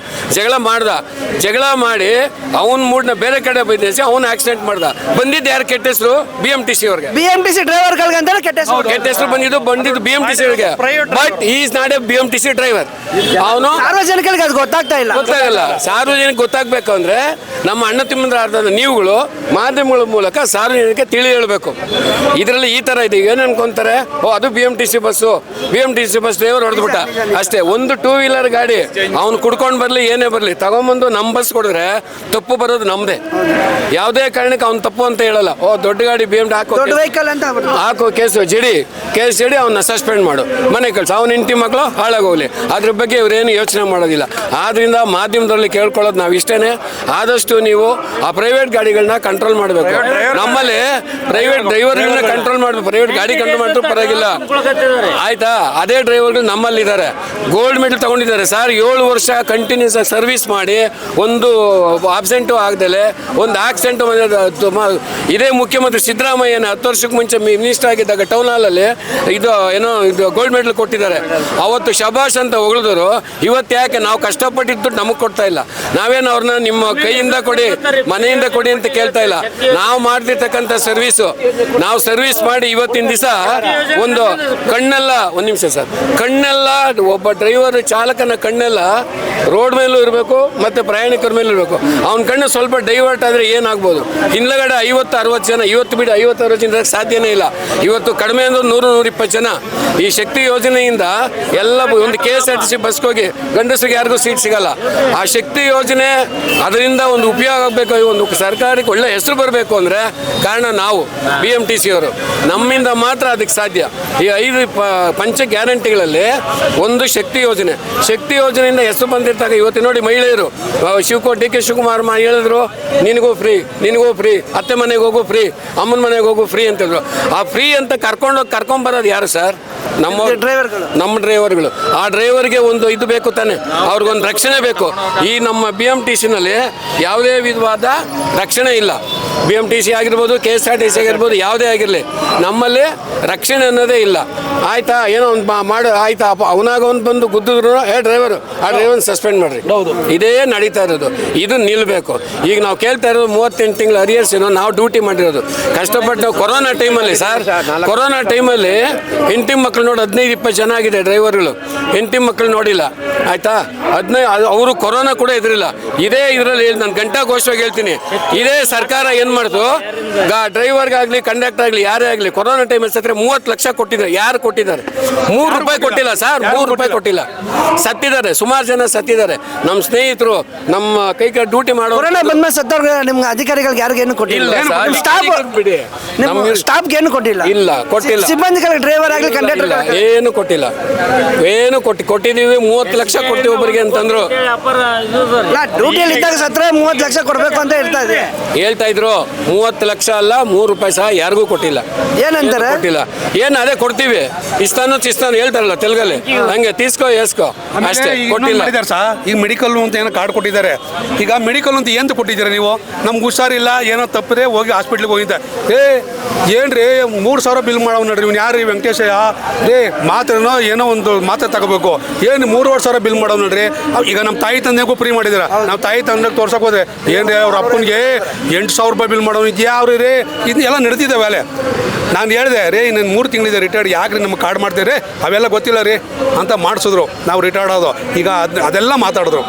ಜಗಳ ಮಾಡಿ ಅವನ ಮೂಡ್ನ ಬೇರೆ ಕಡೆ ಬೈದೇಸಿ ಅವನು ಆಕ್ಸಿಡೆಂಟ್ ಮಾಡ್ದ. ಬಂದಿದ್ದು ಯಾರು ಕೆಟ್ಟ ಹೆಸರು? BMTC ಅವ್ರಿಗೆ. BMTC ಡ್ರೈವರ್ಗಳಿಗೆ ಅಂತ ಕೆಟ್ಟ ಹೆಸರು ಬಂದಿದ್ದು BMTC ಅವ್ರಿಗೆ. ಬಟ್ ಈ is not A BMTC driver. ಅವನು ಸಾರ್ವಜನಿಕರಿಗೆ ಅದು ಗೊತ್ತಾಗಿಲ್ಲ. ಸಾರ್ವಜನಿಕ ಗೊತ್ತಾಗಬೇಕು ಅಂದ್ರೆ ನಮ್ಮ ಅಣ್ಣ ತಮ್ಮಂದ್ರ ಅರ್ಥ ನೀವುಗಳು ಮಾಧ್ಯಮಗಳ ಮೂಲಕ ಸಾರ್ವಜನಿಕ ತಿಳಿ ಹೇಳಬೇಕು. ಇದರಲ್ಲಿ ಈ ತರ ಇದೆ. ಏನು ಅನ್ಕೊಂತಾರೆ, ಅದು BMTC bus, BMTC bus driver ಹೊಡೆದ್ಬಿಟ್ಟ ಅಷ್ಟೇ. ಒಂದು 2 ವೀಲರ್ ಗಾಡಿ ಅವ್ನು ಕುಡ್ಕೊಂಡು ಬರಲಿ ಏನೇ ಬರಲಿ ತಗೊಂಬಂದು ನಮ್ಮ ಬಸ್ ಕೊಡಿದ್ರೆ ತಪ್ಪು ಬರೋದು ನಮ್ದೇ. ಯಾವುದೇ ಕಾರಣಕ್ಕೆ ಅವ್ನು ತಪ್ಪು ಅಂತ ಹೇಳಲ್ಲ. ದೊಡ್ಡ ಗಾಡಿ BMT ಹಾಕೋ ಕೇಸು ಜಡಿ ಅವನ್ನ ಸಸ್ಪೆಂಡ್ ಮಾಡು, ಮನೆ ಕಳ್ಸ, ಅವನ ಹೆಂಡತಿ ಮಕ್ಕಳು ಹಾಳಾಗೋಗ್ಲಿ. ಅದ್ರ ಬಗ್ಗೆ ಇವ್ರೇನು ಯೋಚನೆ ಮಾಡೋದಿಲ್ಲ. ಆದ್ರಿಂದ ಮಾಧ್ಯಮದಲ್ಲಿ ಕೇಳ್ಕೊಳ್ಳೋದು ನಾವು ಇಷ್ಟೇನೆ, ಆದಷ್ಟು ನೀವು ಆ ಪ್ರೈವೇಟ್ ಗಾಡಿಗಳನ್ನ ಕಂಟ್ರೋಲ್ ಮಾಡಬೇಕು. ನಮ್ಮಲ್ಲಿ ಪ್ರೈವೇಟ್ ಡ್ರೈವರ್ಗಳನ್ನ ಕಂಟ್ರೋಲ್ ಮಾಡಬೇಕು. ಪ್ರೈವೇಟ್ ಗಾಡಿ ಕಂಟ್ರೋಲ್ ಮಾಡಿದ್ರು ಪರವಾಗಿಲ್ಲ, ಆಯ್ತಾ? ಅದೇ ಡ್ರೈವರ್ಗಳು ನಮ್ಮಲ್ಲಿ ಇದ್ದಾರೆ, ಗೋಲ್ಡ್ ಮೆಡಲ್ ತಗೊಂಡಿದ್ದಾರೆ ಸರ್. 7 ವರ್ಷ ಕಂಟಿನ್ಯೂಸ್ ಆಗಿ ಸರ್ವಿಸ್ ಮಾಡಿ ಒಂದು ಆಬ್ಸೆಂಟು ಆಗದಲೆ ಒಂದು ಆಕ್ಸಿಡೆಂಟ್. ಇದೇ ಮುಖ್ಯಮಂತ್ರಿ ಸಿದ್ದರಾಮಯ್ಯನ 10 ವರ್ಷಕ್ಕೆ ಮುಂಚೆ ಮಿನಿಸ್ಟರ್ ಆಗಿದ್ದಾಗ ಟೌನ್ ಹಾಲಲ್ಲಿ ಇದು ಗೋಲ್ಡ್ ಮೆಡಲ್ ಕೊಟ್ಟಿದ್ದಾರೆ. ಅವತ್ತು ಶಬಾಷ್ ಅಂತ ಹೊಗಳಿದ್ರು. ಇವತ್ತು ಯಾಕೆ ನಾವು ಕಷ್ಟಪಟ್ಟಿದ್ದು ನಮಗೆ ಕೊಡ್ತಾ ಇಲ್ಲ? ನಾವೇನು ಅವ್ರನ್ನ ನಿಮ್ಮ ಕೈಯಿಂದ ಕೊಡಿ, ಮನೆಯಿಂದ ಕೊಡಿ ಅಂತ ಕೇಳ್ತಾ ಇಲ್ಲ. ನಾವು ಮಾಡ್ತಿರ್ತಕ್ಕಂಥ ಸರ್ವೀಸು, ನಾವು ಸರ್ವಿಸ್ ಮಾಡಿ ಇವತ್ತಿನ ದಿವಸ ಒಂದು ಕಣ್ಣೆಲ್ಲ, ಒಂದು ನಿಮಿಷ ಸರ್, ಕಣ್ಣೆಲ್ಲ ಒಬ್ಬ ಡ್ರೈವರ್ ಚಾಲಕನ ಕಣ್ಣೆಲ್ಲ ರೋಡ್ ಮೇಲೂ ಇರಬೇಕು ಮತ್ತು ಪ್ರಯಾಣಿಕರ ಮೇಲೂ ಇರಬೇಕು. ಅವ್ನ ಕಣ್ಣು ಸ್ವಲ್ಪ ಡೈವರ್ಟ್ ಆದರೆ ಏನಾಗ್ಬೋದು? ಹಿಂದ್ಗಡೆ 50-60 ಜನ, ಇವತ್ತು ಬಿಡಿ 50-60 ಜನ ಸಾಧ್ಯನೇ ಇಲ್ಲ. ಇವತ್ತು ಕಡಿಮೆ ಅಂದ್ರೆ 100-120 ಜನ. ಈ ಶಕ್ತಿ ಯೋಜನೆಯಿಂದ ಎಲ್ಲ ಒಂದು KSRTC ಬಸ್ಗೆ ಹೋಗಿ ಗಂಡಸರಿಗೆ ಯಾರಿಗೂ ಸೀಟ್ ಸಿಗಲ್ಲ. ಆ ಶಕ್ತಿ ಯೋಜನೆ ಅದರಿಂದ ಒಂದು ಉಪಯೋಗ ಆಗಬೇಕು, ಒಂದು ಸರ್ಕಾರಕ್ಕೆ ಒಳ್ಳೆ ಹೆಸರು ಬರಬೇಕು ಅಂದರೆ ಕಾರಣ ನಾವು BMTC ಅವರು, ನಮ್ಮಿಂದ ಮಾತ್ರ ಅದಕ್ಕೆ ಸಾಧ್ಯ. ಈ 5 ಪಂಚ ಗ್ಯಾರಂಟಿಗಳಲ್ಲಿ ಒಂದು ಶಕ್ತಿ ಯೋಜನೆಯಿಂದ ಹೆಸರು ಬಂದಿರ್ತಾಗ ಇವತ್ತು ನೋಡಿ ಮಹಿಳೆಯರು DK ಶಿವಕುಮಾರ್ ಹೇಳಿದ್ರು ನಿನಗೂ ಫ್ರೀ, ಅತ್ತೆ ಮನೆಗೆ ಹೋಗು ಫ್ರೀ, ಅಮ್ಮನ ಮನೆಗೆ ಹೋಗು ಫ್ರೀ ಅಂತಂದ್ರು. ಆ ಫ್ರೀ ಅಂತ ಕರ್ಕೊಂಬರೋದು ಯಾರು ಸರ್? ನಮ್ಮ ಡ್ರೈವರ್ಗಳು. ಆ ಡ್ರೈವರ್ಗೆ ಒಂದು ಇದು ಬೇಕು ತಾನೆ, ಅವ್ರಿಗೊಂದು ರಕ್ಷಣೆ ಬೇಕು. ಈ ನಮ್ಮ BMTCನಲ್ಲಿ ಯಾವುದೇ ವಿಧವಾದ ರಕ್ಷಣೆ ಇಲ್ಲ. BMTC ಆಗಿರ್ಬೋದು, KSRTC ಆಗಿರ್ಬೋದು, ಯಾವುದೇ ಆಗಿರಲಿ ನಮ್ಮಲ್ಲಿ ರಕ್ಷಣೆ ಅನ್ನೋದೇ ಇಲ್ಲ. ಆಯ್ತಾ, ಏನೋ ಒಂದು ಮಾಡು ಆಯ್ತಾ, ಅವನಾಗ ಒಂದು ಬಂದು ಗುದ್ದಿದ್ರು ಡ್ರೈವರ್, ಆ ಡ್ರೈವರ್ನ ಸಸ್ಪೆಂಡ್ ಮಾಡ್ರಿ. ಇದೇ ನಡೀತಾ ಇರೋದು, ಇದು ನಿಲ್ಲಬೇಕು. ಈಗ ನಾವು ಕೇಳ್ತಾ ಇರೋದು 38 ತಿಂಗಳು ಅರಿಯರ್ಸ್ ಏನೋ ನಾವು ಡ್ಯೂಟಿ ಮಾಡಿರೋದು ಕಷ್ಟಪಟ್ಟು. ಕೊರೋನಾ ಟೈಮಲ್ಲಿ ಹೆಂಡತಿ ಮಕ್ಕಳು ನೋಡಿ 15-20 ಜನ ಆಗಿದೆ ಡ್ರೈವರ್ಗಳು. ಹೆಂಡತಿ ಮಕ್ಕಳು ನೋಡಿಲ್ಲ, ಆಯ್ತಾ, 15 ಅವರು ಕೊರೋನಾ ಕೂಡ ಎದುರಿಲ್ಲ. ಇದೇ ಇದರಲ್ಲಿ ನಾನು ಘಂಟಾಘೋಷವಾಗಿ ಹೇಳ್ತೀನಿ, ಇದೇ ಸರ್ಕಾರ ಏನು ಮಾಡ್ತು, ಡ್ರೈವರ್ಗಾಗಲಿ ಕಂಡಕ್ಟರ್ ಆಗಲಿ ಯಾರೇ ಆಗಲಿ ಕೊರೋನಾ ಟೈಮಲ್ಲಿ ಸತ್ತರೆ 30 ಲಕ್ಷ ಕೊಟ್ಟಿದ್ದಾರೆ. ಯಾರು ಕೊಟ್ಟಿದ್ದಾರೆ? 3 ರೂಪಾಯಿ ಕೊಟ್ಟಿಲ್ಲ ಸರ್, 3 ರೂಪಾಯಿ ಕೊಟ್ಟಿಲ್ಲ. ಸತ್ತಿದ್ದಾರೆ, ಸುಮಾರು ಜನ ಸತ್ತಿದ್ದಾರೆ. ನಮ್ಮ ಸ್ನೇಹಿತರು, ನಮ್ಮ ಕೈ ಡ್ಯೂಟಿ ಮಾಡೋ ಬಂದ ಸತ್ತವ್ರಿಗೆ ನಿಮ್ಗೆ ಅಧಿಕಾರಿಗಳಿಗೆ ಯಾರಿಗೇನು ಕೊಟ್ಟಿಲ್ಲ, ಸ್ಟಾಫ್ಗೆ ಏನು ಕೊಟ್ಟಿಲ್ಲ, ಸಿಬ್ಬಂದಿಗಳಿಗೆ ಡ್ರೈವರ್ ಆಗಲಿ ಕಂಡಕ್ಟರ್ ಏನು ಕೊಟ್ಟಿಲ್ಲ. ಕೊಟ್ಟಿದ್ದೀವಿ 30 ಲಕ್ಷ ಕೊಟ್ಟಿವಿ ಒಬ್ಬರಿಗೆ ಅಂತಂದ್ರು. ಡ್ಯೂಟಿಯಲ್ಲಿ ಇದ್ದಾಗ ಸತ್ರೆ 30 ಲಕ್ಷ ಕೊಡಬೇಕು ಅಂತ ಹೇಳ್ತಾ ಇದ್ರು. 30 ಲಕ್ಷ ಅಲ್ಲ, 3 ರೂಪಾಯಿ ಸಹ ಯಾರಿಗೂ ಕೊಟ್ಟಿಲ್ಲ. ಏನಂತಾರೆ? ಕೊಟ್ಟಿಲ್ಲ. ಏನು ಅದೇ ಕೊಡ್ತೀವಿ, ಇಸ್ತಾನು ಚಿಸ್ತಾನು ಹೇಳ್ತಾರಲ್ಲ ತೆಲುಗಲ್ಲಿ, ಹಂಗೆ ತೀಸ್ಕೋ ಏಸ್ಕೋ ಅಷ್ಟೇ, ಕೊಟ್ಟಿಲ್ಲ. ಈಗ ಮೆಡಿಕಲ್ ಅಂತ ಏನೋ ಕಾರ್ಡ್ ಕೊಟ್ಟಿದ್ದಾರೆ. ಈಗ ಮೆಡಿಕಲ್ ಅಂತ ಏನು ಕೊಟ್ಟಿದ್ದೀರಾ ನೀವು? ನಮ್ಗೆ ಹುಷಾರಿಲ್ಲ, ಏನೋ ತಪ್ಪದೆ ಹೋಗಿ ಹಾಸ್ಪಿಟ್ಲಿಗೆ ಹೋಗಿದ್ದೆ. ಏನ್ರಿ 3,000 ಬಿಲ್ ಮಾಡೋ ನೋಡ್ರಿ, ಇವ್ನು ಯಾರು ವೆಂಕಟೇಶಯ್ಯ? ಮಾತ್ರೆನೋ ಏನೋ ಒಂದು ಮಾತ್ರೆ ತಗೋಬೇಕು, ಏನು 3,500 ಬಿಲ್ ಮಾಡೋ ನೋಡ್ರಿ. ಈಗ ನಮ್ಮ ತಾಯಿ ತಂದೆಗೂ ಫ್ರೀ ಮಾಡಿದಾರ. ನಾವು ತಾಯಿ ತಂದೆಗೆ ತೋರ್ಸಕ್ಕೆ ಹೋದ್ರೆ ಏನ್ರಿ ಅವ್ರ ಅಪ್ಪನಿಗೆ 8,000 ರೂಪಾಯಿ ಬಿಲ್ ಮಾಡೋನು ಇದೆಯಾ ಅವ್ರಿ ರೀ? ಇದನ್ನೆಲ್ಲ ನಡೆದಿದೆ ವೇಳೆ. ನಾನು ಹೇಳಿದೆ ರೀ, ನಾನು 3 ತಿಂಗಳಿದೆ ರಿಟೈರ್ಡ್, ಯಾಕ್ರಿ ನಮ್ಗೆ ಕಾರ್ಡ್ ಮಾಡ್ತೀರಿ? ಅವೆಲ್ಲ ಗೊತ್ತಿಲ್ಲ ರೀ ಅಂತ ಮಾಡಿಸಿದ್ರು. ನಾವು ರಿಟೈರ್ಡ್ ಆದೋ ಈಗ ಅದೆಲ್ಲ ಮಾತಾಡಿದ್ರು.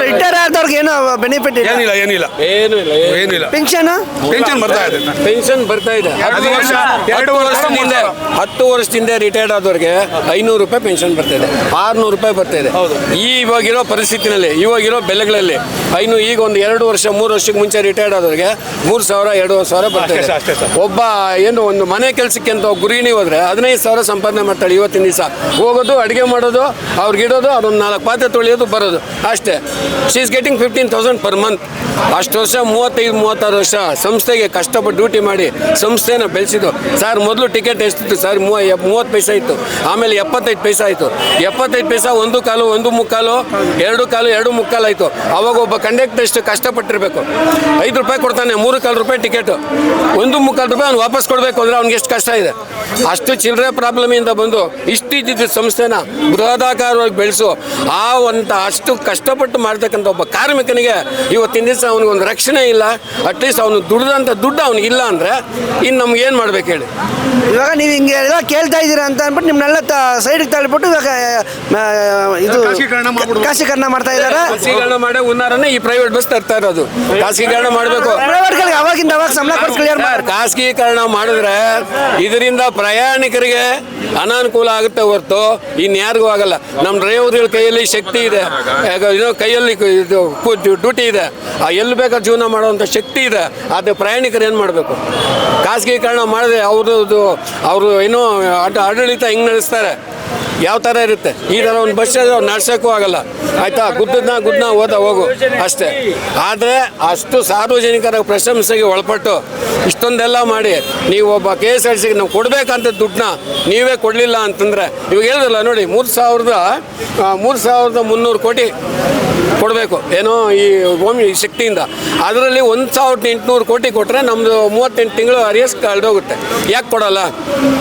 ರಿಟೈರ್ ಆದವ್ರಿಗೆ ಏನೋ ಬೆನಿಫಿಟ್ ಏನಿಲ್ಲ. ಪೆನ್ಷನ್ ಬರ್ತಾ ಇದೆ. ಪೆನ್ಷನ್ ಬರ್ತಾ ಇದೆ. 10 ವರ್ಷದಿಂದ ರಿಟೈರ್ಡ್ ಆದವ್ರಿಗೆ 500 ರೂಪಾಯಿ ಪೆನ್ಷನ್ ಬರ್ತಾ ಇದೆ, 600 ರೂಪಾಯಿ ಬರ್ತಾ ಇದೆ. ಇವಾಗಿರೋ ಪರಿಸ್ಥಿತಿನಲ್ಲಿ, ಇವಾಗಿರೋ ಬೆಲೆಗಳಲ್ಲಿ ಈಗ ಒಂದು 2 ವರ್ಷ 3 ವರ್ಷಕ್ಕೆ ಮುಂಚೆ ರಿಟೈರ್ಡ್ ಆದವ್ರಿಗೆ 3,000-2,500 ಬರ್ತಾ ಇದೆ. ಒಬ್ಬ ಏನು ಒಂದು ಮನೆ ಕೆಲಸಕ್ಕೆ ಅಂತ ಗೃಹಿಣಿ ಹೋದ್ರೆ 15,000 ಸಂಪಾದನೆ ಮಾಡ್ತಾಳೆ. ಇವತ್ತಿನ ದಿವಸ ಹೋಗೋದು, ಅಡುಗೆ ಮಾಡೋದು, ಅವ್ರಿಗಿಡೋದು, ಅದೊಂದು 4 ಪಾತ್ರೆ ತೊಳೆಯೋದು, ಬರೋದು ಅಷ್ಟೇ. She is getting 15,000 per month. ಅಷ್ಟು ವರ್ಷ 35-36 ವರ್ಷ ಸಂಸ್ಥೆಗೆ ಕಷ್ಟಪಟ್ಟು ಡ್ಯೂಟಿ ಮಾಡಿ ಸಂಸ್ಥೆನ ಬೆಳೆಸಿದ್ದು ಸರ್. ಮೊದಲು ಟಿಕೆಟ್ ಎಷ್ಟಿತ್ತು ಸರ್? 30 ಪೈಸೆ ಇತ್ತು, ಆಮೇಲೆ 75 ಪೈಸೆ ಆಯಿತು. 75 ಪೈಸೆ 1 ಕಾಲು 1 ಮುಕ್ಕಾಲು 2 ಕಾಲು 2 ಮುಕ್ಕಾಲು ಆಯಿತು. ಅವಾಗ ಒಬ್ಬ ಕಂಡಕ್ಟರ್ ಎಷ್ಟು ಕಷ್ಟಪಟ್ಟಿರಬೇಕು? 5 ರೂಪಾಯಿ ಕೊಡ್ತಾನೆ, 3 ಕಾಲು ರೂಪಾಯಿ ಟಿಕೆಟು, 1 ಮುಕ್ಕಾಲು ರೂಪಾಯಿ ಅವ್ನು ವಾಪಸ್ ಕೊಡಬೇಕು ಅಂದರೆ ಅವ್ನಿಗೆ ಎಷ್ಟು ಕಷ್ಟ ಇದೆ. ಅಷ್ಟು ಚಿಲ್ಲರೆ ಪ್ರಾಬ್ಲಮಿಂದ ಬಂದು ಇಷ್ಟಿದ್ದ ಸಂಸ್ಥೆನ ಬೃಹದಾಕಾರವಾಗಿ ಬೆಳೆಸು ಅಷ್ಟು ಕಷ್ಟಪಟ್ಟು ಮಾಡ್ತಕ್ಕಂಥ ಒಬ್ಬ ಕಾರ್ಮಿಕನಿಗೆ ಇವತ್ತಿನ ದಿವಸ ಅವನಿಗೊಂದು ರಕ್ಷಣೆ ಇಲ್ಲ. ಅಟ್ಲೀಸ್ಟ್ ಅವನು ದುಡ್ದಂಥ ದುಡ್ಡು ಅವ್ನಿಗಿಲ್ಲ ಅಂದರೆ ಇನ್ನು ನಮ್ಗೆ ಏನು ಮಾಡ್ಬೇಕು ಹೇಳಿ? ಇವಾಗ ನೀವು ಹಿಂಗೆ ಎಲ್ಲ ಕೇಳ್ತಾ ಇದ್ದೀರಾ ಅಂತ ಅಂದ್ಬಿಟ್ಟು ನಿಮ್ಮನ್ನೆಲ್ಲ ಸೈಡ್ಗೆ ತಳ್ಳಿಬಿಟ್ಟು ಇವಾಗ ಇದು ಖಾಸಗೀಕರಣ ಮಾಡ್ತಾ ಇದ್ದಾರೆ. ಖಾಸಗೀಕರಣ ಮಾಡೇ ಉನ್ನಾರನೇ ಈ ಪ್ರೈವೇಟ್ ಬಸ್ ತರ್ತಾ ಇರೋದು. ಖಾಸಗೀಕರಣ ಮಾಡಬೇಕು. ಪ್ರೈವೇಟ್ಗಳಿಗೆ ಅವಾಗಿಂದ ಅವಾಗ ಸಂಬಳ ಕೊಟ್ಟು ಕ್ಲಿಯರ್ ಮಾಡಿ. ಖಾಸಗೀಕರಣ ಮಾಡಿದ್ರೆ ಇದರಿಂದ ಪ್ರಯಾಣಿಕರಿಗೆ ಅನಾನುಕೂಲ ಆಗುತ್ತೆ ಹೊರತು ಇನ್ಯಾರಿಗೂ ಆಗಲ್ಲ. ನಮ್ಮ ಡ್ರೈವರ್ಗಳ ಕೈಯಲ್ಲಿ ಶಕ್ತಿ ಇದೆ, ಕೈಯಲ್ಲಿ ಡ್ಯೂಟಿ ಇದೆ, ಎಲ್ಲಿ ಬೇಕಾದ್ರೆ ಜೀವನ ಮಾಡುವಂಥ ಶಕ್ತಿ ಇದೆ. ಆದರೆ ಪ್ರಯಾಣಿಕರು ಏನು ಮಾಡಬೇಕು? ಖಾಸಗೀಕರಣ ಮಾಡಿದ್ರೆ ಅವರು ಏನೋ ಆಡಳಿತ ಹೆಂಗೆ ನಡೆಸ್ತಾರೆ, ಯಾವ ಥರ ಇರುತ್ತೆ? ಈ ಥರ ಒಂದು ಬಸ್ ನಡ್ಸೋಕ್ಕೂ ಆಗಲ್ಲ. ಆಯಿತಾ, ಗುದ್ದನ ಹೋಗು ಅಷ್ಟೇ. ಆದರೆ ಅಷ್ಟು ಸಾರ್ವಜನಿಕರ ಪ್ರಶಂಸೆಗೆ ಒಳಪಟ್ಟು ಇಷ್ಟೊಂದೆಲ್ಲ ಮಾಡಿ ನೀವು ಒಬ್ಬ KSRTCಗೆ ನಾವು ಕೊಡಬೇಕಂತ ದುಡ್ಡನ್ನ ನೀವೇ ಕೊಡಲಿಲ್ಲ ಅಂತಂದರೆ, ಇವಾಗ ಹೇಳಿದ್ರಲ್ಲ ನೋಡಿ, 3,300 ಕೋಟಿ ಕೊಡಬೇಕು ಏನೋ ಈ ಭೂಮಿ ಶಕ್ತಿಯಿಂದ. ಅದರಲ್ಲಿ 1,800 ಕೋಟಿ ಕೊಟ್ಟರೆ ನಮ್ಮದು 38 ತಿಂಗಳು ಅರಿಯಸ್ ಕಳೆದೋಗುತ್ತೆ. ಯಾಕೆ ಕೊಡಲ್ಲ?